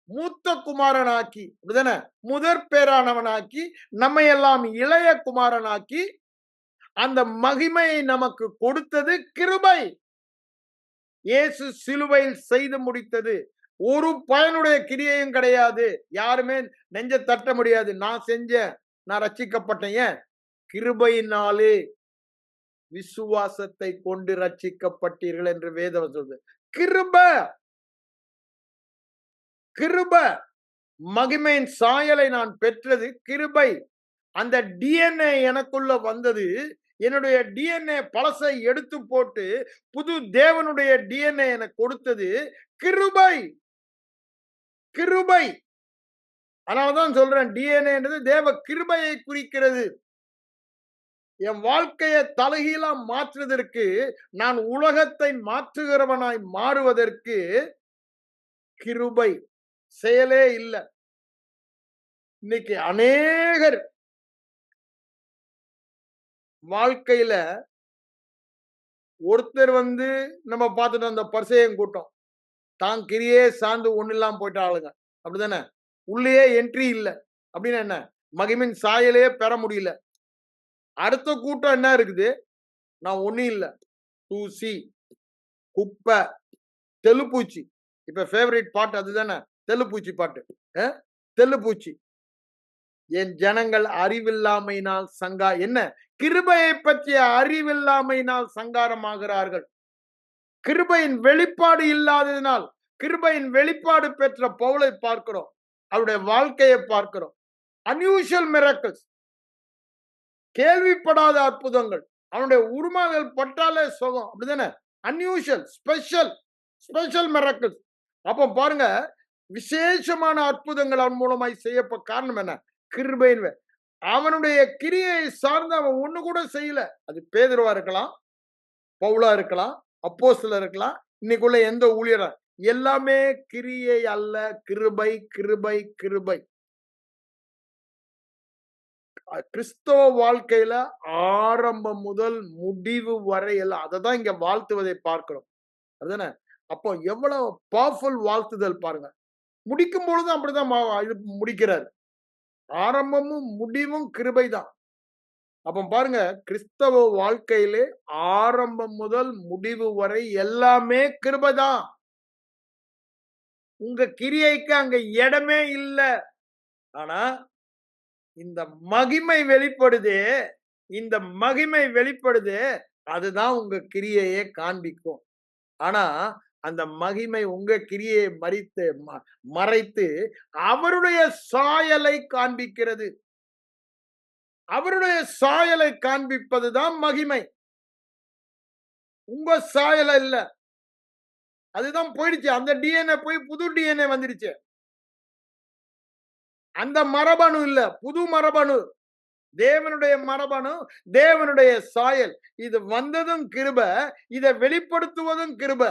A: மூத்த குமாரனாக்கி, அப்படிதானே? முதற் பேரானவனாக்கி, நம்மை எல்லாம் இளைய குமாரனாக்கி, அந்த மகிமையை நமக்கு கொடுத்தது கிருபை. இயேசு சிலுவையில் செய்து முடித்தது. ஒரு பயனுடைய கிரியையும் கிடையாது. யாருமே நெஞ்ச தட்ட முடியாது. நான் செஞ்சேன், நான் ரட்சிக்கப்பட்டேன். ஏன்? கிருபையினாலே விசுவாசத்தை கொண்டு ரட்சிக்கப்பட்டீர்கள் என்று வேதம் சொல்லுது. கிருபை மகிமையின் சாயலை நான் பெற்றது கிருபை. அந்த டிஎன்ஏ எனக்குள்ள வந்தது. என்னுடைய டிஎன்ஏ பழசை எடுத்து போட்டு புது தேவனுடைய டிஎன்ஏ எனக்கு கொடுத்தது கிருபை. கிருபை. அதனாலதான் சொல்றேன், டிஎன்ஏ தேவ கிருபையை குறிக்கிறது. என் வாழ்க்கையை தலைகீழா மாற்றுவதற்கு, நான் உலகத்தை மாற்றுகிறவனாய் மாறுவதற்கு கிருபை. செயலே இல்ல. இன்னைக்கு அநேகர் வாழ்க்கையில ஒருத்தர் நம்ம பார்த்துட்டு அந்த பரிசேயன் கூட்டம் தான் கிரியே சார்ந்து ஒண்ணு இல்லாம போயிட்ட ஆளுங்க. அப்படிதானே? உள்ளே என்ட்ரி இல்ல. அப்படின்னா என்ன? மகிமின் சாயலே பெற முடியல. அடுத்த கூட்டம் என்ன இருக்குது? நான் ஒண்ணும் இல்ல, தூசி, குப்பை, தெலுப்பூச்சி. இப்ப ஃபேவரட் பாட்டு அதுதானே, தெலுப்பூச்சி பாட்டு. தெலுப்பூச்சி. என் ஜனங்கள் அறிவில்லாமையினால் என்ன? கிருபையை பற்றிய அறிவில்லாமையினால் சங்காரமாகிறார்கள். கிருபையின் வெளிப்பாடு இல்லாததினால், கிருபையின் வெளிப்பாடு பெற்ற பவுலை பார்க்கிறோம். அவருடைய வாழ்க்கையை பார்க்கிறோம். அன்யூஷுவல் மிரக்கிள்ஸ், கேள்விப்படாத அற்புதங்கள். அவனுடைய உருமாகள் பட்டாலே சுகம். அப்படிதானே? Unusual, special miracles. அப்ப பாருங்க, விசேஷமான அற்புதங்கள் அவன் மூலமாய் செய்யப்ப காரணம் என்ன? கிருபைன்னு. அவனுடைய கிரியை சார்ந்து அவன் ஒண்ணு கூட செய்யல. அது பேதுருவா இருக்கலாம், பவுலா இருக்கலாம், அப்போஸ்தலர் இருக்கலாம், இன்னைக்குள்ள எந்த ஊழியரா, எல்லாமே கிரியை அல்ல, கிருபை, கிருபை, கிருபை. கிறிஸ்தவ வாழ்க்கையில ஆரம்பம் முதல் முடிவு வரை எல்லாம் அததான் இங்க வாழ்த்துவதை பார்க்கிறோம். அதுதானே? அப்போ எவ்வளவு பவர்ஃபுல் வாழ்த்துதல் பாருங்க. முடிக்கும் பொழுதும் அப்படிதான் இது முடிக்கிறார். ஆரம்பமும் முடிவும் கிருபைதான். அப்ப பாருங்க, கிறிஸ்தவ வாழ்க்கையிலே ஆரம்பம் முதல் முடிவு வரை எல்லாமே கிருபைதான். உங்க கிரியைக்கு அங்க இடமே இல்ல. ஆனா இந்த மகிமை வெளிப்படுதே, இந்த மகிமை வெளிப்படுதே, அதுதான் உங்க கிரியையே காண்பிக்கும். ஆனா அந்த மகிமை உங்க கிரியை மறைத்து அவருடைய சாயலை காண்பிக்கிறது. அவருடைய சாயலை காண்பிப்பதுதான் மகிமை. உங்க சாயல இல்ல. அதுதான் போயிடுச்சு. அந்த டிஎன்ஏ போய் புது டிஎன்ஏ வந்துடுச்சு. அந்த மரபணு இல்ல, புது மரபணு. தேவனுடைய மரபணு, தேவனுடைய சாயல். இது வந்ததும் கிருப, இதை வெளிப்படுத்துவதும் கிருப.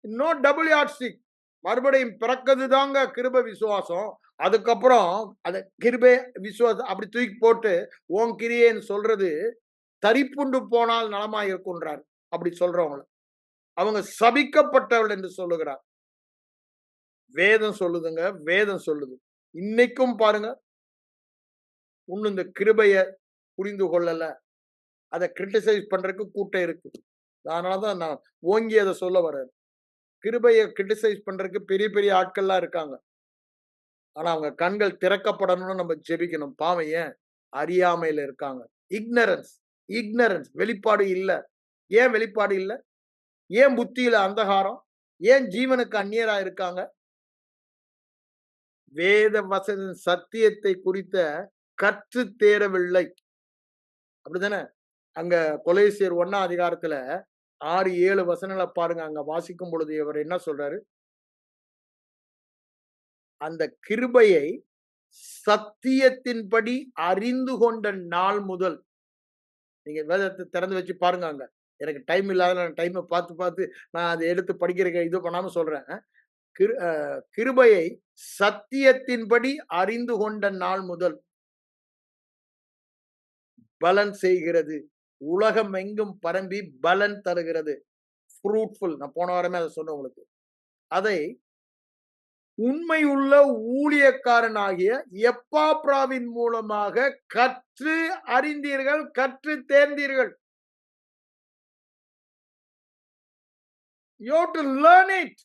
A: No double yardstick. மறுபடியும் பிறக்கிறது தாங்க கிருப விசுவாசம். அதுக்கப்புறம் அத கிருபை விசுவாசம் அப்படி தூக்கி போட்டு உன் கிரியைன்னு சொல்றது தரிப்புண்டு போனால் நலமா இருக்குன்றார். அப்படி சொல்றவங்கள அவங்க சபிக்கப்பட்டவள் என்று சொல்லுகிறார். வேதம் சொல்லுதுங்க, வேதம் சொல்லுது. இன்னைக்கும் பாருங்க, இன்னும் இந்த கிருபைய புரிந்து கொள்ளல, அதை கிரிட்டிசைஸ் பண்றதுக்கு கூட்டம் இருக்கு. அதனாலதான் நான் ஓங்கி அதை சொல்ல வரேன். கிருபையை கிரிட்டிசைஸ் பண்றதுக்கு பெரிய பெரிய ஆட்கள்லாம் இருக்காங்க. ஆனா அவங்க கண்கள் திறக்கப்படணும்னு நம்ம ஜெபிக்கணும். பாவம் ஏன் அறியாமையில இருக்காங்க. இக்னரன்ஸ், இக்னரன்ஸ், வெளிப்பாடு இல்ல. ஏன் வெளிப்பாடு இல்ல? ஏன் புத்தியில அந்தகாரம்? ஏன் ஜீவனுக்கு அந்நியரா இருக்காங்க? வேத வசன சத்தியத்தை குறித்த கற்று தேரவில்லை. அப்படித்தானே? அங்க கொலேசியர் 1ஆம் அதிகாரத்துல 6, 7 வசனங்களை பாருங்க. அங்க வாசிக்கும் பொழுது இவர் என்ன சொல்றாரு? அந்த கிருபையை சத்தியத்தின்படி அறிந்து கொண்ட நாள் முதல், நீங்க வேதத்தை திறந்து வச்சு பாருங்க. அங்க எனக்கு டைம் இல்லாத நான் டைமை பார்த்து பார்த்து நான் அதை எடுத்து படிக்கிறேன், இது பண்ணாம சொல்றேன். கிருபையை சத்தியத்தின்படி அறிந்து கொண்ட நாள் முதல் பலன் செய்கிறது. உலகம் எங்கும் பரம்பி பலன் தருகிறது. ஃப்ரூட்ஃபுல். நான் போன வாரமே அதை சொன்னேன் உங்களுக்கு. அதை உண்மையுள்ள ஊழியக்காரனாகிய எப்பாப்ராவின் மூலமாக கற்று அறிந்தீர்கள், கற்று தேர்ந்தீர்கள். You have to learn it.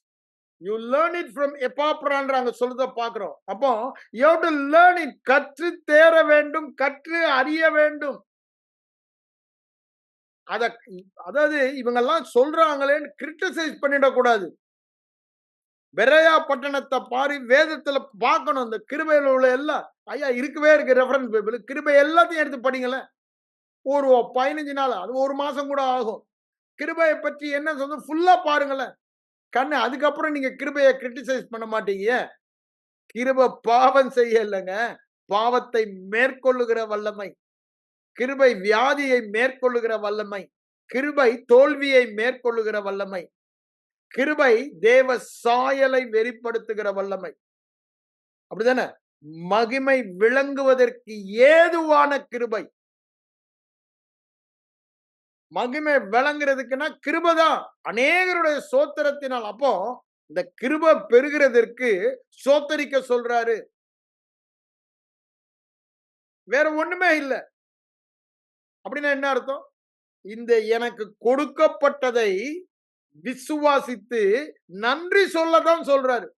A: You learn it from எப்பாப்ரான்றாங்க சொல்றத பார்க்கிறோம். அப்போ you have to learn it. கற்று தேர வேண்டும், கற்று அறிய வேண்டும். அதாவது இவங்கெல்லாம் சொல்றாங்களேன்னு கிரிட்டிசைஸ் பண்ணிடக்கூடாது. பெரையா பட்டணத்தை பாரி வேதத்துல பார்க்கணும். இந்த கிருபையில உள்ள எல்லாம் ஐயா இருக்கவே இருக்கு. ரெஃபரன்ஸ் பைபிள் கிருபை எல்லாத்தையும் எடுத்து படிங்களேன். ஒரு 15 நாள், அது ஒரு மாசம் கூட ஆகும். கிருபையை பற்றி என்ன சொல்றது ஃபுல்லா பாருங்களேன். கண்ணு அதுக்கப்புறம் நீங்க கிருபையை கிரிட்டிசைஸ் பண்ண மாட்டீங்க. கிருபை பாவம் செய்ய இல்லைங்க, பாவத்தை மேற்கொள்ளுகிற வல்லமை. கிருபை வியாதியை மேற்கொள்ளுகிற வல்லமை. கிருபை தோல்வியை மேற்கொள்ளுகிற வல்லமை. கிருபை தேவ சாயலை வெளிப்படுத்துகிற வல்லமை. அப்படிதானே? மகிமை விளங்குவதற்கு ஏதுவான கிருபை. மகிமை விளங்குறதுக்குன்னா கிருபைதான். அநேகருடைய சோத்திரத்தினால். அப்போ இந்த கிருபை பெறுகிறதற்கு சோத்தரிக்க சொல்றாரு. வேற ஒண்ணுமே இல்ல. அப்படின்னா என்ன அர்த்தம்? இந்த எனக்கு கொடுக்கப்பட்டதை விசுவாசித்து நன்றி சொல்லதான் சொல்றாரு.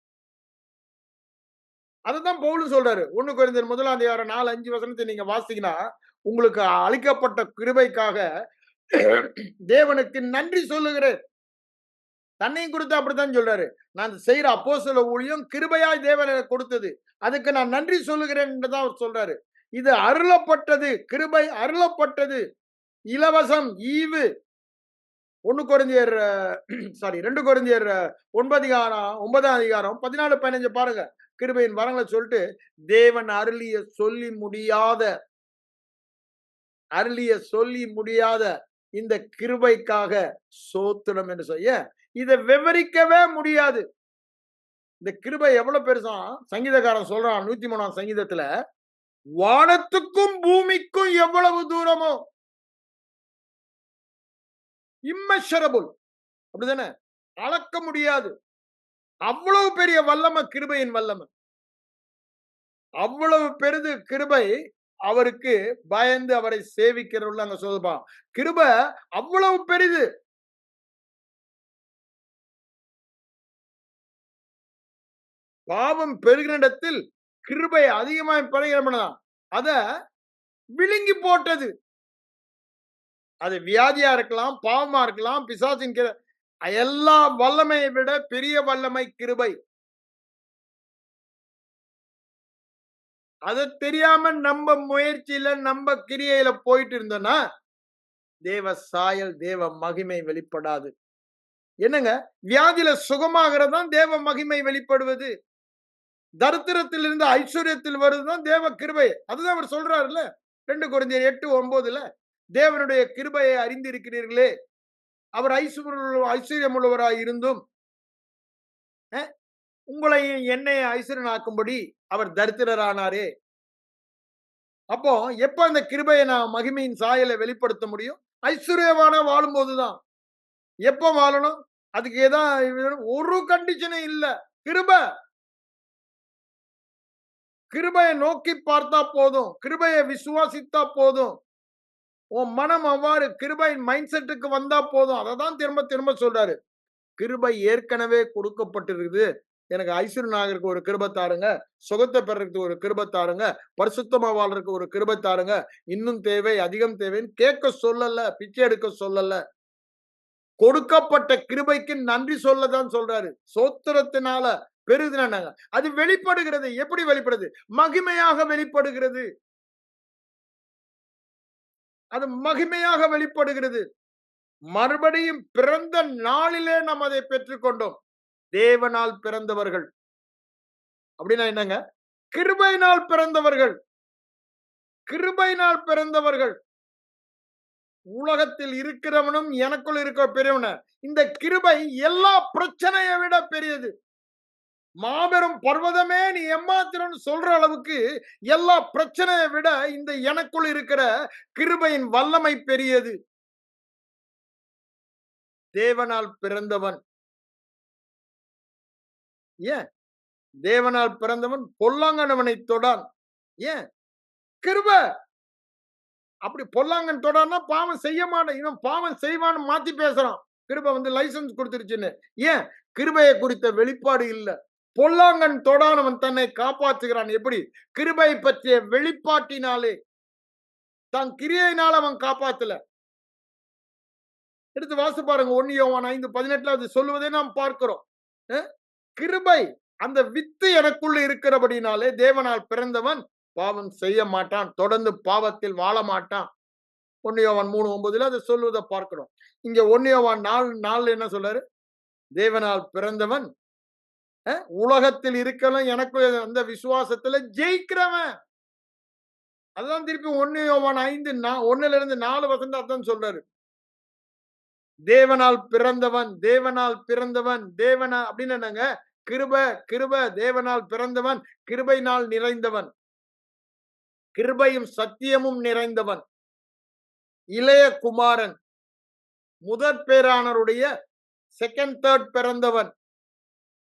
A: அதுதான் பவுலும் சொல்றாரு. 1 கொரிந்தியர் 1ஆம் அதிகாரம் 4, 5 வசனத்தை நீங்க வாசித்தீங்கன்னா உங்களுக்கு அளிக்கப்பட்ட கிருபைக்காக தேவனுக்கு நன்றி சொல்லுகிறேன். தன்னையும் கொடுத்து அப்படித்தான் சொல்றாரு. நான் செய்யற அப்போஸ்தல ஊழியம் கிருபையாய் தேவன் எனக்கு கொடுத்தது. அதுக்கு நான் நன்றி சொல்லுகிறேன் என்றுதான் அவர் சொல்றாரு. இது அருளப்பட்டது, கிருபை அருளப்பட்டது, இலவசம், ஈவு. 2 கொரிந்தியர் 9ஆம் அதிகாரம் 14, 15 பாருங்க. கிருபையின் வரங்களை சொல்லிட்டு தேவன் அருளிய சொல்லி முடியாத இந்த கிருபைக்காக சோத்திரம் என்று சொல்ல இதை விவரிக்கவே முடியாது. இந்த கிருபை எவ்வளவு பெருசா சங்கீதக்காரன் சொல்றான் 103ஆம் சங்கீதத்துல, வானத்துக்கும் பூமிக்கும் எவ்வளவு தூரமோ, இம்மெஷரபிள், அப்படிதானே, அளக்க முடியாது. அவ்வளவு பெரிய வல்லமை கிருபையின் வல்லமை, அவ்வளவு பெரிது கிருபை. அவருக்கு பயந்து அவரை சேவிக்கிறவர்கள் அங்க சொல்லுப்பா, கிருபை அவ்வளவு பெரிது. பாவம் பெருகிற இடத்தில் கிருபை அதிகமாய் பெறுகிறதான் அத விழுங்கி போட்டது. அது வியாதியா இருக்கலாம், பாவமா இருக்கலாம், பிசாசின் எல்லா வல்லமையை விட பெரிய வல்லமை கிருபை. அது தெரியாம நம்ம முயற்சியில நம்ம கிரியையில போயிட்டு இருந்தோம்னா தேவ சாயல் தேவ மகிமை வெளிப்படாது. என்னங்க, வியாதியில சுகமாகிறதான் தேவ மகிமை வெளிப்படுவது. தரித்திரத்தில் இருந்து ஐஸ்வர்யத்தில் வருதுதான் தேவ கிருபை. அதுதான் அவர் சொல்றாருல்ல 2 கொரிந்தியர் 8:9ல, தேவனுடைய கிருபையை அறிந்திருக்கிறீர்களே, அவர் ஐஸ்வர்யம் உள்ளவராய் இருந்தும் உங்களை என்னை ஐஸ்வர்யனாக்கும்படி அவர் தரித்திரரானாரே. அப்போ எப்ப அந்த கிருபையை நான் மகிமையின் சாயலை வெளிப்படுத்த முடியும்? ஐஸ்வர்யமான வாழும் போதுதான். எப்ப வாழணும்? அதுக்கு ஏதாவது ஒரு கண்டிஷனும் இல்ல. கிருபையை நோக்கி பார்த்தா போதும், கிருபையை விசுவாசித்தா போதும், உன் மனம் அவ்வாறு கிருபையின் மைண்ட் செட்டுக்கு வந்தா போதும். அததான் திரும்ப திரும்ப சொல்றாரு. கிருபை ஏற்கனவே கொடுக்கப்பட்டிருக்குது. எனக்கு ஐஸ்வர்யனாகிறதுக்கு ஒரு கிருபை தாருங்க, சுகத்தை பெறறதுக்கு ஒரு கிருபை தாருங்க, பரிசுத்தமா வாழ்றதுக்கு ஒரு கிருபை தாருங்க, இன்னும் தேவை, அதிகம் தேவைன்னு கேட்க சொல்லல, பிச்சை எடுக்க சொல்லல. கொடுக்கப்பட்ட கிருபைக்கு நன்றி சொல்லதான் சொல்றாரு. சோத்திரத்தினால பெருதினாங்க. அது வெளிப்படுகிறது. எப்படி வெளிப்படுது? மகிமையாக வெளிப்படுகிறது. அது மகிமையாக வெளிப்படுகிறது. மறுபடியும் பிறந்த நாளிலே நாம் அதை பெற்றுக்கொண்டோம். தேவனால் பிறந்தவர்கள் அப்படின்னா என்னங்க? கிருபையினால் பிறந்தவர்கள். கிருபையினால் பிறந்தவர்கள். உலகத்தில் இருக்கிறவனும் எனக்குள் இருக்க பெரியவன. இந்த கிருபை எல்லா பிரச்சனையை விட பெரியது. மாபெரும் பர்வதமே நீ எம்மாத்திரம் சொல்ற அளவுக்கு எல்லா பிரச்சனையை விட இந்த எனக்குள் இருக்கிற கிருபையின் வல்லமை பெரியது. தேவனால் பிறந்தவன். ஏன் தேவனால் பிறந்தவன் பொல்லாங்கனவனை தொடான்? ஏன்? கிருபை. அப்படி பொல்லாங்கன் தொடான்னா பாவம் செய்ய மாட்டான். இவன் பாவம் செய்வான்னு மாத்தி பேசுறான். கிருபை லைசன்ஸ் கொடுத்துருச்சுன்னு. ஏன்? கிருபையை குறித்த வெளிப்பாடு இல்ல. பொல்லாங்கன் தொடானவன் தன்னை காப்பாற்றுகிறான். எப்படி? கிருபை பற்றிய வெளிப்பாட்டினாலே. தன் கிரியையினால் அவன் காப்பாத்தல. எடுத்து வாசி பாருங்க. 1 யோவான் 5:18 அது சொல்லுவதை நாம் பார்க்கிறோம். கிருபை அந்த வித்து எனக்குள்ள இருக்கிறபடினாலே தேவனால் பிறந்தவன் பாவம் செய்ய மாட்டான், தொடர்ந்து பாவத்தில் வாழ மாட்டான். 1 யோவான் 3:9 அதை சொல்லுவதை பார்க்கிறோம். இங்க 1 யோவான் 4:4 என்ன சொல்றாரு? தேவனால் பிறந்தவன் உலகத்தில் இருக்கலாம் எனக்கு அந்த விசுவாசத்துல ஜெயிக்கிறவன். அதுதான் திருப்பி 1 யோவான் 5:1 அதான் சொல்றாரு. தேவனால் பிறந்தவன், தேவனால் பிறந்தவன், அப்படின்னு என்னங்க? கிருபை தேவனால் பிறந்தவன், கிருபையினால் நிறைந்தவன், கிருபையும் சத்தியமும் நிறைந்தவன், இளைய குமாரன், முதற் பேரானருடைய செகண்ட் தேர்ட் பிறந்தவன்.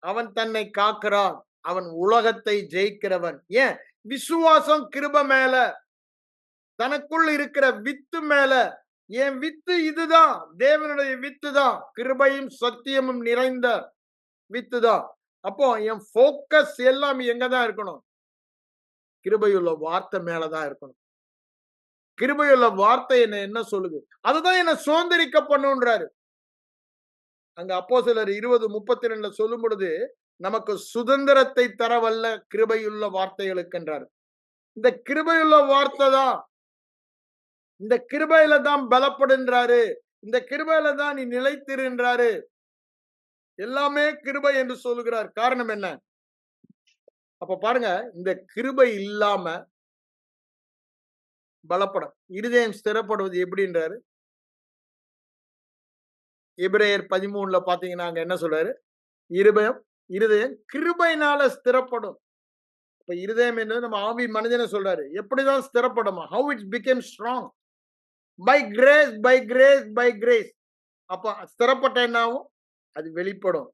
A: அவன் தன்னை காக்கிறான். அவன் உலகத்தை ஜெயிக்கிறவன். ஏன்? விசுவாசம் கிருபை மேல, தனக்குள் இருக்கிற வித்து மேல. என் வித்து இதுதான், தேவனுடைய வித்து தான், கிருபையும் சத்தியமும் நிறைந்த வித்து தான். அப்போ என் போக்கஸ் எல்லாம் எங்கதான் இருக்கணும்? கிருபையுள்ள வார்த்தை மேலதான் இருக்கணும். கிருபையுள்ள வார்த்தை என்ன சொல்லுது? அதுதான் என்ன சுதந்திரிக்க பண்ணுன்றாரு. அங்க அப்போஸ்தலர் 20:32 சொல்லும் பொழுது நமக்கு சுதந்திரத்தை தரவல்ல கிருபையுள்ள வார்த்தைகளுக்கு என்றார். இந்த கிருபையுள்ள வார்த்தை தான், இந்த கிருபையில தான் பலப்படுன்றாரு, இந்த கிருபையில தான் நீ நிலைத்திருன்றாரு. எல்லாமே கிருபை என்று சொல்லுகிறார். காரணம் என்ன? அப்ப பாருங்க, இந்த கிருபை இல்லாம பலப்படும். இருதயம் ஸ்திரப்படுவது எப்படின்றாரு? எபிரேயர் 13ல பார்த்தீங்கன்னா, அங்க என்ன சொல்றாரு? இருதயம் இருதயம் கிருபையினால ஸ்திரப்படும். இப்ப இருதயம் என்பது நம்ம ஆவி மனிதன சொல்றாரு. எப்படிதான் ஸ்திரப்படுமா? How it became strong? By grace, by grace, by grace. அப்ப ஸ்திரப்பட்ட என்ன ஆகும்? அது வெளிப்படும்.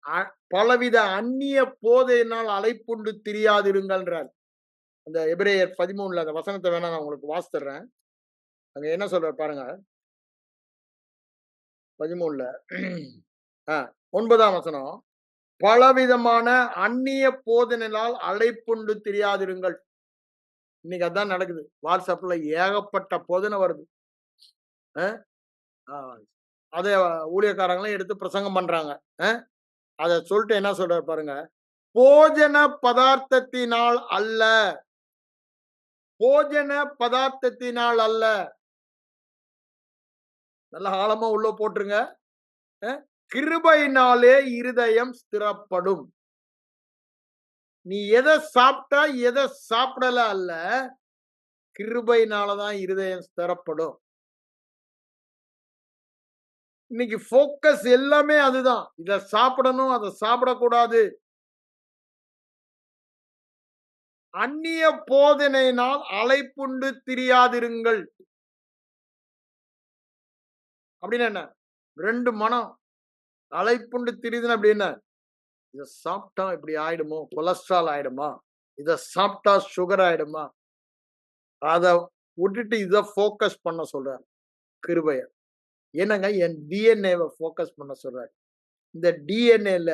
A: அ பலவித அந்நிய போதையினால் அலைப்புண்டு திரியாதிருங்கள்ன்றார். அந்த எபிரேயர் 13ல அந்த வசனத்த வேணா நான் உங்களுக்கு வாசித்துர்றேன். அங்க என்ன சொல்றாரு பாருங்க. 13ல ஆ 9ஆம் வசனம். பலவிதமான அந்நிய போதனைகளால் அலைப்புண்டு திரியாதிருங்கள். இன்னைக்கு அதான் நடக்குது. WhatsAppல ஏகப்பட்ட போதனை வருது. அ ஆ அத ஊழியக்காரங்களும் எடுத்து பிரசங்கம் பண்றாங்க. அ அத சொல்லிட்டு என்ன சொல்றாரு பாருங்க. போஜன பதார்த்தத்தினால் அல்ல. போஜன பதார்த்தத்தினால் அல்ல. நல்லா ஆழமா உள்ள போட்டுருங்க. அ கிருபையினாலே இருதயம் ஸ்திரப்படும். நீ எத சாப்பிட்டா, எத சாப்பிடல அல்ல. கிருபையினால தான் இருதயம் ஸ்திரப்படும். இன்னைக்கு ஃபோக்கஸ் எல்லாமே அதுதான். இத சாப்பிடணும், அத சாப்பிடக்கூடாது. அந்நிய போதனையினால் அலைப்புண்டு திரியாதிருங்கள். அப்படின்னா என்ன? 2 மனம் அலைப்புண்டு திரியுதுன்னா அப்படி என்ன? இத சாப்பிட்டா இப்படி ஆயிடுமோ? கொலஸ்ட்ரால் ஆயிடுமா? இத சாப்பிட்டா சுகர் ஆயிடுமா? அத விட்டுட்டு இத ஃபோக்கஸ் பண்ண சொல்றார் கிருபைய. என்னங்க என் டிஎன்ஏவ ஃபோக்கஸ் பண்ண சொல்றாரு. இந்த டிஎன்ஏல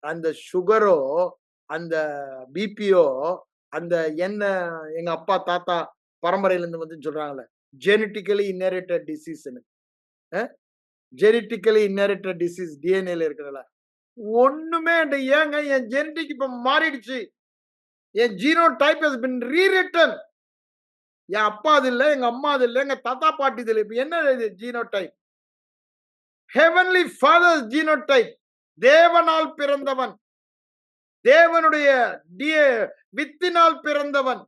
A: அந்த சுகரோ, அந்த பிபியோ, அந்த என்ன எங்க அப்பா, தாத்தா பரம்பரையில இருந்து வந்துன்னு சொல்றாங்கல்ல. ஜெனடிக்கலி இன்ஹெரிட்டட் டிசீஸ்ன்னு. அ ஜெனடிக்கலி இன்ஹெரிட்டட் டிசீஸ் டிஎன்ஏல இருக்குதுல்ல. ஒண்ணுமே ஏங்க என் ஜெனடிக் இப்ப மாறிடுச்சு. என் ஜீனோடைப் ஹஸ் பீன் ரீரிட்டன். என் அப்பா அது இல்ல, எங்க அம்மா அது இல்ல, எங்க தாத்தா பாட்டி இது இல்ல. இப்ப என்ன இது ஜீனோடைப்? Heavenly fathers genotype. தேவனால் பிறந்தவன். தேவனுடைய டிஏ வித்தினால் பிறந்தவன்.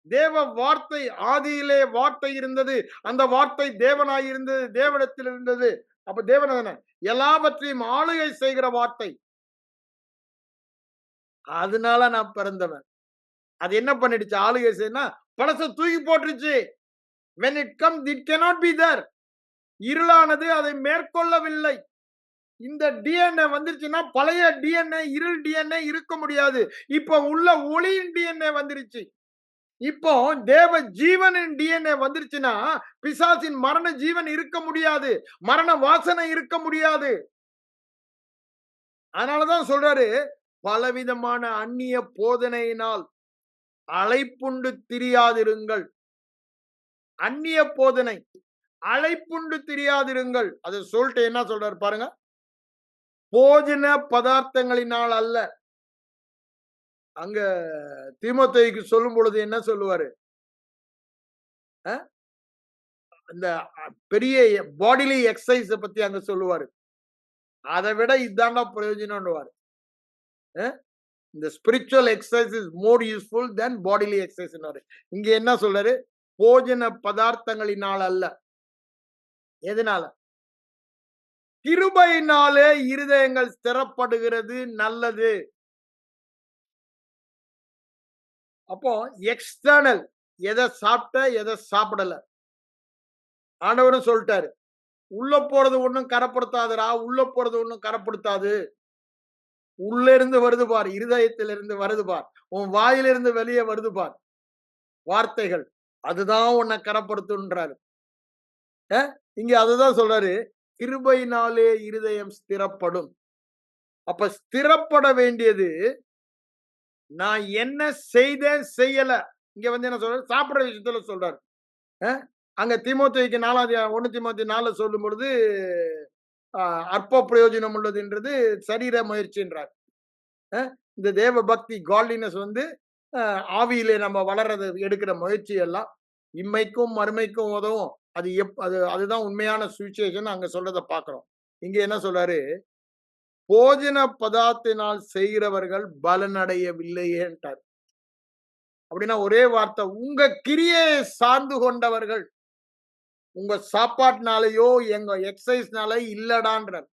A: தேவ வார்த்தை ஆதியிலே வார்த்தை இருந்தது. அந்த வார்த்தை தேவனாய் இருந்தது. தேவனிடத்தில் இருந்தது. அப்ப தேவன் தானே எல்லாவற்றையும் ஆளுகை செய்கிற வார்த்தை. அதனால நான் பிறந்தவன். அது என்ன பண்ணிடுச்சு? ஆளுகை செய்யனா பழச தூக்கி போட்டுருச்சு. when it comes it cannot be there. இருளானது அதை மேற்கொள்ளவில்லை. இந்த டிஎன்ஏ வந்துருச்சுன்னா பழைய டிஎன்ஏ இருள் டிஎன்ஏ இருக்க முடியாது. இப்ப உள்ள ஒளியின் டிஎன்ஏ வந்துருச்சு. இப்போ தேவ ஜீவனின் டிஎன்ஏ வந்துருச்சுன்னா பிசாசின் மரண ஜீவன் இருக்க முடியாது. மரண வாசனை இருக்க முடியாது. அதனாலதான் சொல்றாரு பலவிதமான அந்நிய போதனையினால் அலைப்புண்டு திரியாதிருங்கள். அந்நிய போதனை அலைப்புண்டு திரியாதிருங்கள். அதை சொல்லிட்டு என்ன சொல்றாரு பாருங்க. போஜன பதார்த்தங்களினால் அல்ல. அங்க தீமோத்தேயுக்கு சொல்லும் பொழுது என்ன சொல்லுவாரு? இந்த பெரிய பாடிலி எக்ஸசைஸ் பத்தி அங்க சொல்லுவாரு. அதை விட இதாண்டா பிரயோஜனம்னுவாரு. இந்த spiritual exercise is more useful then bodily exercise. இங்க என்ன சொல்றாரு? போஜன பதார்த்தங்களினால் அல்ல. எதனால? கிருபையினாலே இருதயங்கள் ஸ்திரப்படுகிறது நல்லது. அப்போ எக்ஸ்டர்னல் எதை சாப்பிட்ட எதை சாப்பிடல ஆண்டவரும் சொல்லிட்டாரு. உள்ள போறது ஒண்ணும் கரப்படுத்தாதுடா. உள்ள போறது ஒண்ணும் கரப்படுத்தாது. உள்ள இருந்து வருது பார். இருதயத்திலிருந்து வருது பார். உன் வாயிலிருந்து வெளியே வருது பார். வார்த்தைகள் அதுதான் உன்னை கரப்படுத்துன்றாரு. இங்க அதுதான் சொல்றாரு. கிருபையினாலே இருதயம் ஸ்திரப்படும். அப்ப ஸ்திரப்பட வேண்டியது நான் என்ன செய்தேன் செய்யல. இங்க வந்து என்ன சொல்றாரு? சாப்பிடுற விஷயத்துல சொல்றாரு. அங்க தீமோத்தேயுக்கு 1 தீமோத்தேயு 4 சொல்லும் பொழுது அற்ப பிரயோஜனம் உள்ளதுன்றது சரீர முயற்சின்றார். இந்த தேவ பக்தி காட்லினஸ் வந்து ஆவியிலே நம்ம வளர்றது எடுக்கிற முயற்சி எல்லாம் இம்மைக்கும் மறுமைக்கும் உதவும். அது அதுதான் உண்மையான சுவிசேஷன் அங்க சொல்றத பாக்குறோம். இங்க என்ன சொல்றாரு? போஜன பதார்த்தினால் செய்கிறவர்கள் பலனடையவில்லையேன்ட்டார். அப்படின்னா ஒரே வார்த்தை, உங்க கிரியையை சார்ந்து கொண்டவர்கள் உங்க சாப்பாட்டுனாலயோ எங்க எக்ஸசைஸ்னால இல்லடான்றார்.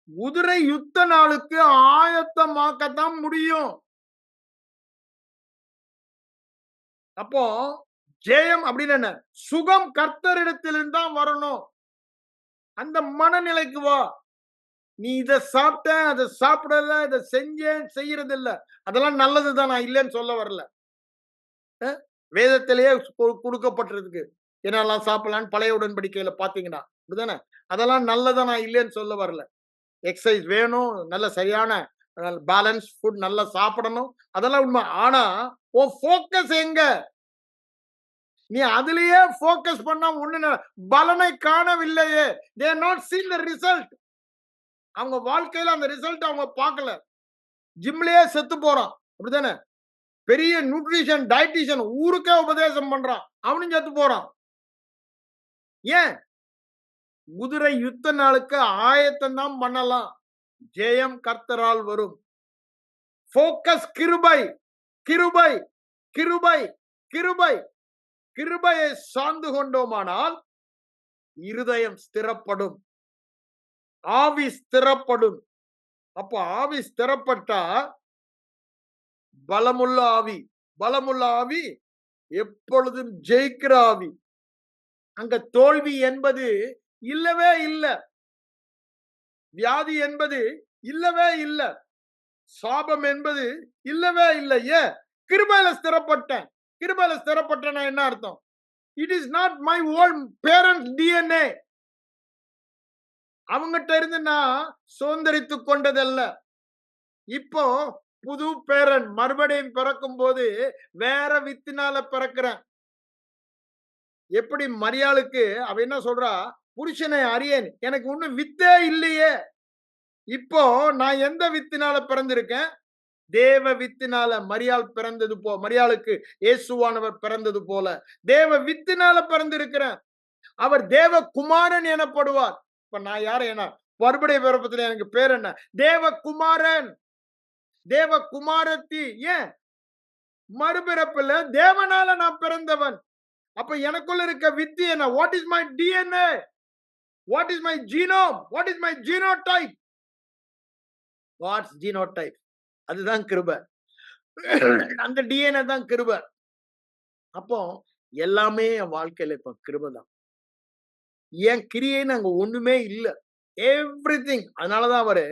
A: குதிரை யுத்த நாளுக்கு ஆயத்தமாக்கத்தான் முடியும். அப்போ ஜெயம் அப்படின்னு என்ன? சுகம் கர்த்தரிடத்திலிருந்து தான் வரணும். அந்த மனநிலைக்கு வா. நீ இதை சாப்பிட்ட, அதை சாப்பிடல, இதை செஞ்சேன் செய்யறது இல்ல, அதெல்லாம் நல்லதுதான், நான் இல்லைன்னு சொல்ல வரல. வேதத்திலேயே கொடுக்கப்பட்டிருக்கு என்னெல்லாம் சாப்பிடலான்னு பழைய உடன்படிக்கையில பாத்தீங்கன்னா, அப்படிதானே? அதெல்லாம் நல்லதா, நான் இல்லைன்னு சொல்ல வரல. எக்ஸசைஸ் வேணும், நல்ல சரியான பேலன்ஸ் ஃபுட் நல்லா சாப்பிடணும், அதெல்லாம் உண்மை. ஆனா உன் ஃபோக்கஸ் எங்க? நீ அதுலயே ஃபோக்கஸ் பண்ணா ஒண்ணு பலனை காணவில்லையே. they have not seen the result. அவங்க வாழ்க்கையில அந்த ரிசல்ட் அவங்க பார்க்கல. ஜிம்லயே செத்து போறான், அப்படிதானே? பெரிய நியூட்ரிஷன் டயட்டிஷியன் ஊருக்கே உபதேசம் பண்றான், அவனும் செத்து போறான். ஏன்? குதிரை யுத்த நாளுக்கு ஆயத்தம் தான் பண்ணலாம், ஜெயம் கர்த்தரால் வரும். ஃபோக்கஸ் கிருபை, கிருபை, கிருபை, கிருபை. கிருபையை சார்ந்து கொண்டோமானால் இருதயம் ஸ்திரப்படும், ஆவி ஸ்திரப்படும். அப்ப ஆவி ஸ்திரப்பட்டா பலமுள்ள ஆவி, பலமுள்ள ஆவி எப்பொழுதும் ஜெயிக்கிற ஆவி. அங்க தோல்வி என்பது இல்லவே இல்லை, வியாதி என்பது இல்லவே இல்லை, சாபம் என்பது இல்லவே இல்லை. ஏன்? கிருபையில ஸ்திரப்பட்டேன். கிருபையில ஸ்திரப்பட்டேன்னா என்ன அர்த்தம்? It is not my old parents DNA. அவங்ககிட்ட இருந்து நான் சுதந்திரித்து கொண்டதல்ல. இப்போ புது பேரன் மறுபடியும் பிறக்கும் போது வேற வித்தினால பிறக்கிறேன். எப்படி மரியாளுக்கு அவ என்ன சொல்றா? புருஷனை அறியேன், எனக்கு ஒண்ணும் வித்தே இல்லையே. இப்போ நான் எந்த வித்தினால பிறந்திருக்கேன்? தேவ வித்தினால. மரியாள் பிறந்தது மரியாளுக்கு இயேசுவானவர் பிறந்தது போல தேவ வித்தினால பிறந்திருக்கிறேன். அவர் தேவ குமாரன் எனப்படுவார். இப்ப நான் யார? என்ன மறுபடிய பிறப்பத்துல எனக்கு பேர் என்ன? தேவ குமாரன், தேவ குமாரத்தி. ஏன்? மறுபிறப்புல தேவனால நான் பிறந்தவன். அப்ப எனக்குள்ள இருக்க வித்தி என்ன? What is my DNA? What is my genome? What is my genotype? What's genotype? அதுதான் கிருபை. அந்த டிஎன்ஏ தான் கிருபை. அப்போ எல்லாமே என் வாழ்க்கையில இப்ப கிருபை தான். என் கிரியைன்னு அங்க ஒண்ணுமே இல்ல, எவ்ரிதிங். அதனாலதான் அவரு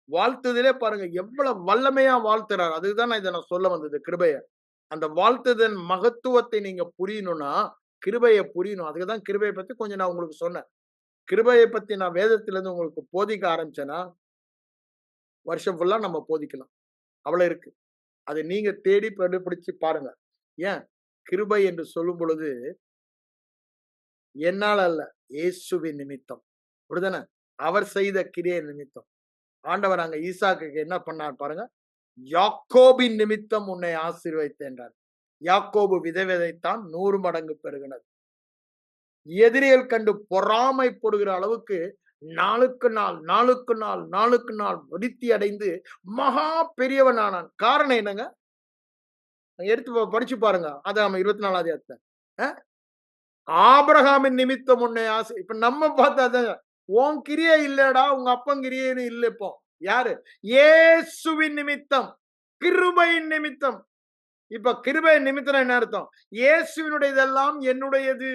A: வாழ்த்துதலே பாருங்க எவ்வளவு வல்லமையா வாழ்த்துறாரு. அதுதான் நான் சொல்ல வந்தது, கிருபைய. அந்த வாழ்த்துதன் மகத்துவத்தை நீங்க புரியணும்னா கிருபையை புரியணும். அதுக்குதான் கிருபையை பத்தி கொஞ்சம் நான் உங்களுக்கு சொன்னேன். கிருபையை பத்தி நான் வேதத்துல இருந்து உங்களுக்கு போதிக்க ஆரம்பிச்சேன்னா வருஷம் ஃபுல்லா நம்ம போதிக்கலாம், அவ்வளவு இருக்கு. அதை நீங்க தேடி கண்டுபிடிச்சு பாருங்க. ஏன்? கிருபை என்று சொல்லும் பொழுது என்னால் அல்ல, இயேசுவின் நிமித்தம், அப்படிதானே? அவர் செய்த கிரியை நிமித்தம். ஆண்டவர் அங்க ஈசாக்கு என்ன பண்ணார் பாருங்க. யாக்கோபின் நிமித்தம் உன்னை ஆசீர்வதித்தேன்றார். யாக்கோபு விதை விதைத்தான் 100 மடங்கு பெருகினது. எதிரிகள் கண்டு பொறாமைப்படுகிற அளவுக்கு நாளுக்கு நாள் நாளுக்கு நாள் நாளுக்கு நாள் விருத்தி அடைந்து மகா பெரியவன் ஆனான். காரணம் என்னங்க? எடுத்து படிச்சு பாருங்க. அதான் 24ஆம் அதிகாரத்தை. ஆபிரகாமின் நிமித்தம் உன்னை ஆசை. இப்ப நம்ம பார்த்தா உன் கிரியை இல்லடா, உங்க அப்பன் கிரியைன்னு இல்ல. இப்போ யாரு? இயேசுவின் நிமித்தம், கிருபையின் நிமித்தம். இப்ப கிருபையின் நிமித்தம் என்ன அர்த்தம்? இயேசுவினுடையதெல்லாம் என்னுடையது.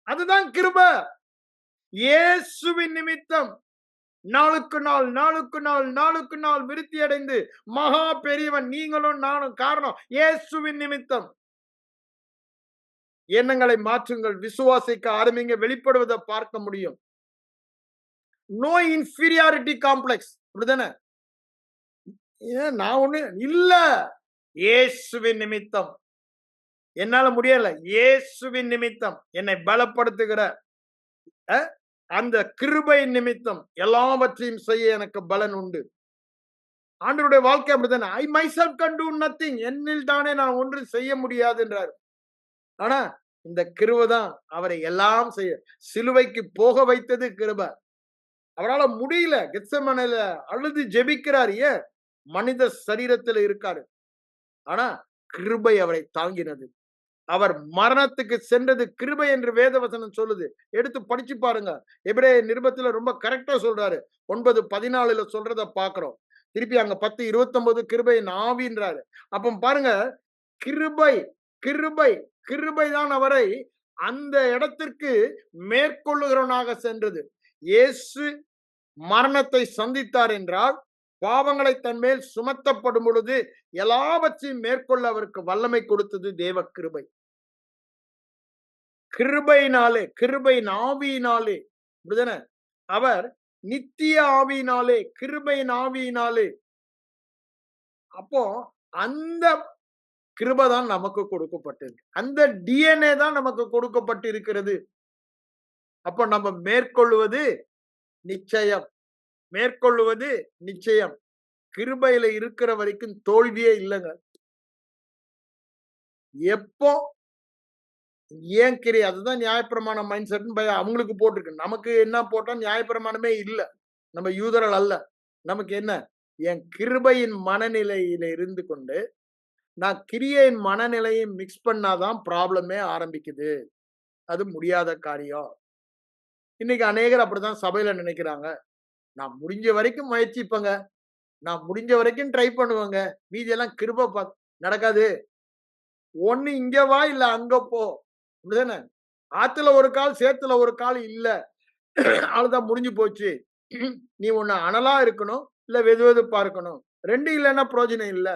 A: அதுதான் கிருபை. இயேசுவின் நிமித்தம் நாளுக்கு நாள் நாளுக்கு நாள் நாளுக்கு நாள் விருத்தி அடைந்து மகா பெரியவன் நீங்களும் நானும். காரணம் இயேசுவின் நிமித்தம். எண்ணங்களை மாற்றுங்கள், விசுவாசிக்க ஆரம்பிங்க, வெளிப்படுவதை பார்க்க முடியும். நோ இன்ஃபீரியாரிட்டி காம்ப்ளெக்ஸ், அப்படிதானே? நான் ஒண்ணு இல்ல, இயேசுவின் நிமித்தம் என்னால முடியல. இயேசுவின் நிமித்தம் என்னை பலப்படுத்துகிற அந்த கிருபை நிமித்தம் எல்லாவற்றையும் செய்ய எனக்கு பலன் உண்டு. ஆண்டவருடைய வாழ்க்கை அப்படித்தானே. ஐ myself can do nothing. என்னில் தானே நான் ஒன்றும் செய்ய முடியாது என்றார். ஆனா இந்த கிருபை தான் அவரை எல்லாம் செய்ய, சிலுவைக்கு போக வைத்தது கிருபை. அவரால முடியல. கெத்செமனேல அழுது ஜெபிக்கிறார். ஏன்? மனித சரீரத்துல இருக்காரு. ஆனா கிருபை அவரை தாங்கினது. அவர் மரணத்துக்கு சென்றது கிருபை என்று வேதவசனம் சொல்லுது. எடுத்து படிச்சு பாருங்க. எபிரேயர் நிருபத்துல ரொம்ப கரெக்ட்டா சொல்றாரு. 9:14 சொல்றத பார்க்கிறோம். திருப்பி அங்க 10:29 கிருபையின் ஆவின்றாரு. அப்ப பாருங்க, கிருபை, கிருபை, கிருபை தான் அவரை அந்த இடத்திற்கு மேற்கொள்ளுகிறவனாக சென்றது. இயேசு மரணத்தை சந்தித்தார் என்றால், பாவங்களை தன் மேல் சுமத்தப்படும் பொழுது எல்லாவற்றையும் மேற்கொள்ள அவருக்கு வல்லமை கொடுத்தது தேவ கிருபை. கிருபையினாலே, கிருபையின் ஆவியினாலே, அப்படிதானே? அவர் நித்திய ஆவியினாலே, கிருபையின் ஆவியினாலே. அப்போ அந்த கிருபை தான் நமக்கு கொடுக்கப்பட்டிருக்கு. அந்த டிஎன்ஏ தான் நமக்கு கொடுக்கப்பட்டிருக்கிறது. அப்ப நம்ம மேற்கொள்வது நிச்சயம். மேற்கொள்வது நிச்சயம். கிருபையில இருக்கிற வரைக்கும் தோல்வியே இல்லைங்க. எப்போ ஏன் கிரி அதுதான் நியாயப்பிரமாண மைண்ட் செட் அவங்களுக்கு போட்டிருக்கு. நமக்கு என்ன போட்டா நியாயப்பிரமாணமே இல்ல. நம்ம யூதர்கள் அல்ல. நமக்கு என்ன? என் கிருபையின் மனநிலையில இருந்து கொண்டு நான் கிரியையின் மனநிலையை மிக்ஸ் பண்ணாதான் ப்ராப்ளமே ஆரம்பிக்குது. அது முடியாத காரியம். இன்னைக்கு அநேகர் அப்படிதான் சபையில நினைக்கிறாங்க. நான் முடிஞ்ச வரைக்கும் முயற்சிப்பேங்க. நான் முடிஞ்ச வரைக்கும் ட்ரை பண்ணுவேங்க. மீதி எல்லாம் கிருபை நடக்காது. ஒண்ணு இங்க வா இல்ல அங்க போ. அப்படிதானே? ஆத்துல ஒரு கால், சேத்துல ஒரு கால் இல்ல. அவ்வளவுதான் முடிஞ்சு போச்சு. நீ ஒண்ணு அனலா இருக்கணும், இல்ல வெதுவெதுப்பா இருக்கணும். 2 இல்லன்னா பிரயோஜனம் இல்ல.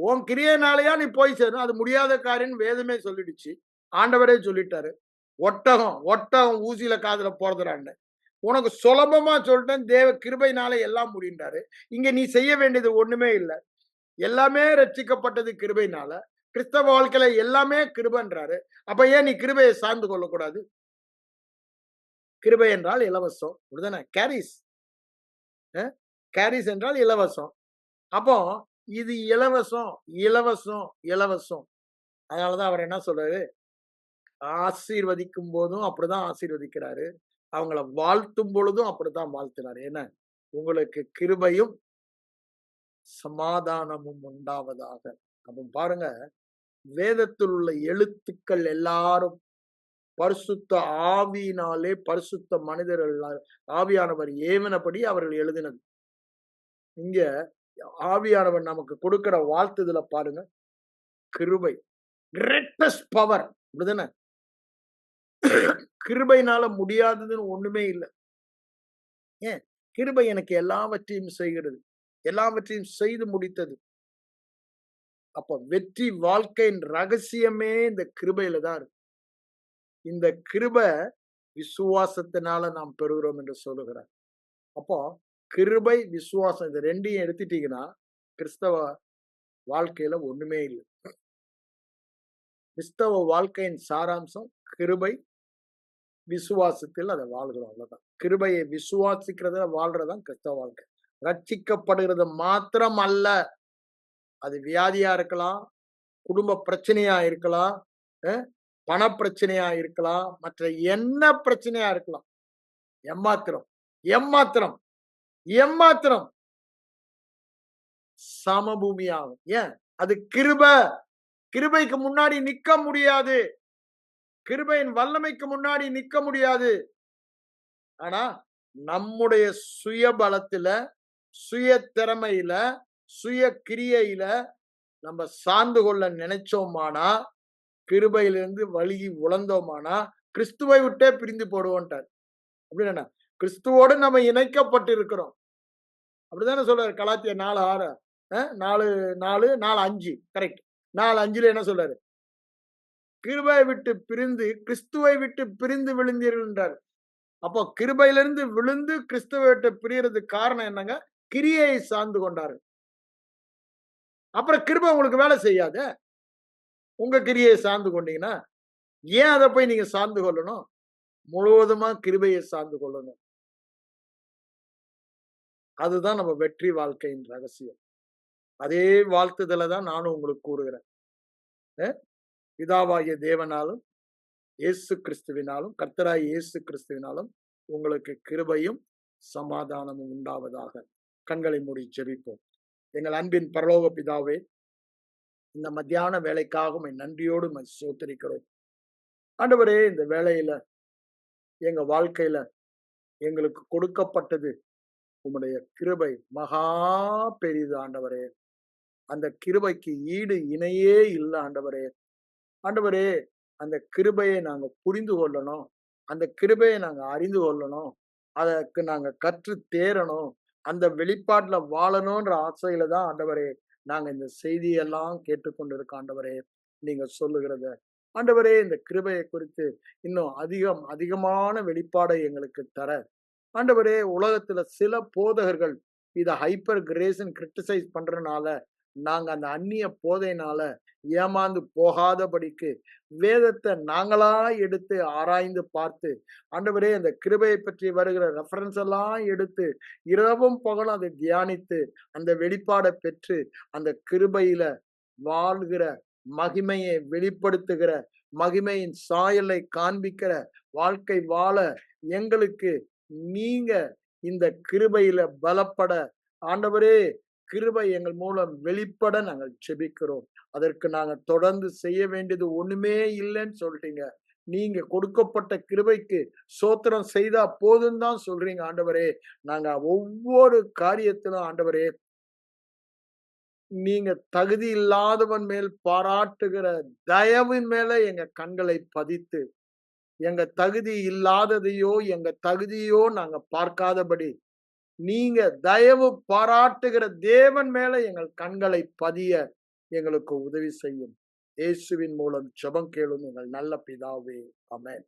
A: உன் கிரியையினாலயா நீ போய் சேரணும். அது முடியாத காரியம்னு வேதமே சொல்லிடுச்சு. ஆண்டவரே சொல்லிட்டாரு. ஒட்டகம், ஒட்டகம் ஊசியில காதுல போடுறான்னு. உனக்கு சுலபமா சொல்லிட்டேன். தேவ கிருபையினால எல்லாம் முடின்றாரு. இங்க நீ செய்ய வேண்டியது ஒண்ணுமே இல்ல. எல்லாமே ரட்சிக்கப்பட்டது கிருபையினால. கிறிஸ்தவ வாழ்க்கையில எல்லாமே கிருபைன்றாரு. அப்ப ஏன் நீ கிருபையை சார்ந்து கொள்ளக்கூடாது? கிருபை என்றால் இலவசம். அப்படிதானே? கேரிஸ். கேரிஸ் என்றால் இலவசம். அப்போ இது இலவசம், இலவசம், இலவசம். அதனாலதான் அவர் என்ன சொல்றாரு? ஆசீர்வதிக்கும் போதும் அப்படிதான் ஆசீர்வதிக்கிறாரு. அவங்கள வாழ்த்தும் பொழுதும் அப்படித்தான் வாழ்த்தினார். என்ன? உங்களுக்கு கிருபையும் சமாதானமும் உண்டாவதாக. அப்ப பாருங்க, வேதத்தில் உள்ள எழுத்துக்கள் எல்லாரும் பரிசுத்த ஆவியினாலே, பரிசுத்த மனிதர்கள் ஆவியானவர் ஏவினபடி அவர்கள் எழுதினது. இங்க ஆவியானவர் நமக்கு கொடுக்கிற வாழ்த்துதல பாருங்க. கிருபை, கிரேட்டஸ்ட் பவர். அப்படிதானே? கிருபையினால முடியாததுன்னு ஒண்ணுமே இல்லை. ஏன்? கிருபை எனக்கு எல்லாவற்றையும் செய்கிறது. எல்லாவற்றையும் செய்து முடித்தது. அப்ப வெற்றி வாழ்க்கையின் ரகசியமே இந்த கிருபையில தான் இருக்கு. இந்த கிருபை விசுவாசத்தினால நாம் பெறுகிறோம் என்று சொல்லுகிறார். அப்போ கிருபை, விசுவாசம் இது 2யும் எடுத்துட்டீங்கன்னா கிறிஸ்தவ வாழ்க்கையில ஒண்ணுமே இல்லை. கிறிஸ்தவ வாழ்க்கையின் சாராம்சம் கிருபை, விசுவாசத்தில் அதை வாழ்கிறோம். அவ்வளவுதான். கிருபையை விசுவாசிக்கிறதுல வாழ்றதுதான் கிறிஸ்தவ வாழ்க்கை. ரட்சிக்கப்படுகிறது மாத்திரம் அல்ல. அது வியாதியா இருக்கலாம், குடும்ப பிரச்சனையா இருக்கலாம், பண பிரச்சனையா இருக்கலாம், மற்ற என்ன பிரச்சனையா இருக்கலாம். எம்மாத்திரம், எம்மாத்திரம், எம்மாத்திரம் சமபூமியாகும். ஏன்? அது கிருபை. கிருபைக்கு முன்னாடி நிக்க முடியாது. கிருபையின் வல்லமைக்கு முன்னாடி நிக்க முடியாது. ஆனா நம்முடைய சுய பலத்துல, சுய திறமையில, சுய கிரியையில நம்ம சார்ந்து கொள்ள நினைச்சோமானா, கிருபையிலிருந்து வழுகி உழந்தோமானா கிறிஸ்துவை விட்டே பிரிந்து போடுவோன்ட்டார். அப்படின்னா கிறிஸ்துவோடு நம்ம இணைக்கப்பட்டிருக்கிறோம். அப்படிதானே சொல்றாரு கலாத்தியர் 4:6. 4:5 கரெக்ட். 4:5 என்ன சொல்றாரு? கிருபையை விட்டு பிரிந்து கிறிஸ்துவை விட்டு பிரிந்து விழுந்தீர்கள் என்றார். அப்போ கிருபையிலிருந்து விழுந்து கிறிஸ்துவை விட்டு பிரியறதுக்கு காரணம் என்னங்க? கிரியையை சார்ந்து கொண்டாரு. அப்புறம் கிருபை உங்களுக்கு வேலை செய்யாது. உங்க கிரியையை சார்ந்து கொண்டீங்கன்னா ஏன் அதை போய் நீங்க சார்ந்து கொள்ளணும்? முழுவதுமா கிருபையை சார்ந்து கொள்ளணும். அதுதான் நம்ம வெற்றி வாழ்க்கையின் ரகசியம். அதே வாழ்த்துதலை தான் நானும் உங்களுக்கு கூறுகிறேன். பிதாவாகிய தேவனாலும், இயேசு கிறிஸ்துவினாலும், கர்த்தராகிய இயேசு கிறிஸ்துவினாலும் உங்களுக்கு கிருபையும் சமாதானமும் உண்டாவதாக. கண்களை மூடி ஜெபிப்போம். எங்கள் அன்பின் பரலோக பிதாவே, இந்த மத்தியான வேலைக்காக உம்மை நன்றியோடு உம்மை ஸ்தோத்திரிக்கிறோம். ஆண்டவரே, இந்த வேளையில எங்க வாழ்க்கையில எங்களுக்கு கொடுக்கப்பட்டது உம்முடைய கிருபை மகா பெரிது ஆண்டவரே. அந்த கிருபைக்கு ஈடு இணையே இல்ல ஆண்டவரே. ஆண்டவரே, அந்த கிருபையை நாங்க புரிந்து கொள்ளணும். அந்த கிருபையை நாங்க அறிந்து கொள்ளணும். அதற்கு நாங்க கற்று தேறணும். அந்த வெளிப்பாட்டுல வாழணும்ன்ற ஆசையில தான் ஆண்டவரே, நாங்க இந்த செய்தியெல்லாம் கேட்டுக்கொண்டிருக்கோம் ஆண்டவரே. நீங்க சொல்லுகிறத. ஆண்டவரே, இந்த கிருபையை குறித்து இன்னும் அதிகமான வெளிப்பாடை எங்களுக்கு தர ஆண்டவரே, உலகத்துல சில போதகர்கள் இத ஹைப்பர் கிரேஸ்ன்னு கிரிட்டிசைஸ் பண்றனால, நாங்க அந்த அந்நிய போதையினால ஏமாந்து போகாதபடிக்கு, வேதத்த நாங்களா எடுத்து ஆராய்ந்து பார்த்து, ஆண்டவரே அந்த கிருபையை பற்றி வருகிற ரெஃபரன்ஸ் எல்லாம் எடுத்து, இரவும் பகலும் அதை தியானித்து, அந்த வெளிப்பாட பெற்று, அந்த கிருபையில வாழ்கிற, மகிமையை வெளிப்படுத்துகிற, மகிமையின் சாயலை காண்பிக்கிற வாழ்க்கை வாழ எங்களுக்கு நீங்க இந்த கிருபையில பலப்பட ஆண்டவரே, கிருபை எங்கள் மூலம் வெளிப்பட நாங்கள் ஜெபிக்கிறோம். அதற்கு நாங்க தொடர்ந்து செய்ய வேண்டியது ஒண்ணுமே இல்லைன்னு சொல்லிட்டீங்க. நீங்க கொடுக்கப்பட்ட கிருபைக்கு ஸ்தோத்திரம் செய்தா போதும் தான் சொல்றீங்க ஆண்டவரே. நாங்க ஒவ்வொரு காரியத்திலும் ஆண்டவரே, நீங்க தகுதி இல்லாதவன் மேல் பாராட்டுகிற தயவின் மேல எங்க கண்களை பதித்து, எங்க தகுதி இல்லாததையோ, எங்க தகுதியோ நாங்க பார்க்காதபடி, நீங்க தயவு பாராட்டுகிற தேவன் மேல எங்கள் கண்களை பதிய எங்களுக்கு உதவி செய்யும். இயேசுவின் மூலம் ஜெபம் கேளும் எங்கள் நல்ல பிதாவே. ஆமென்.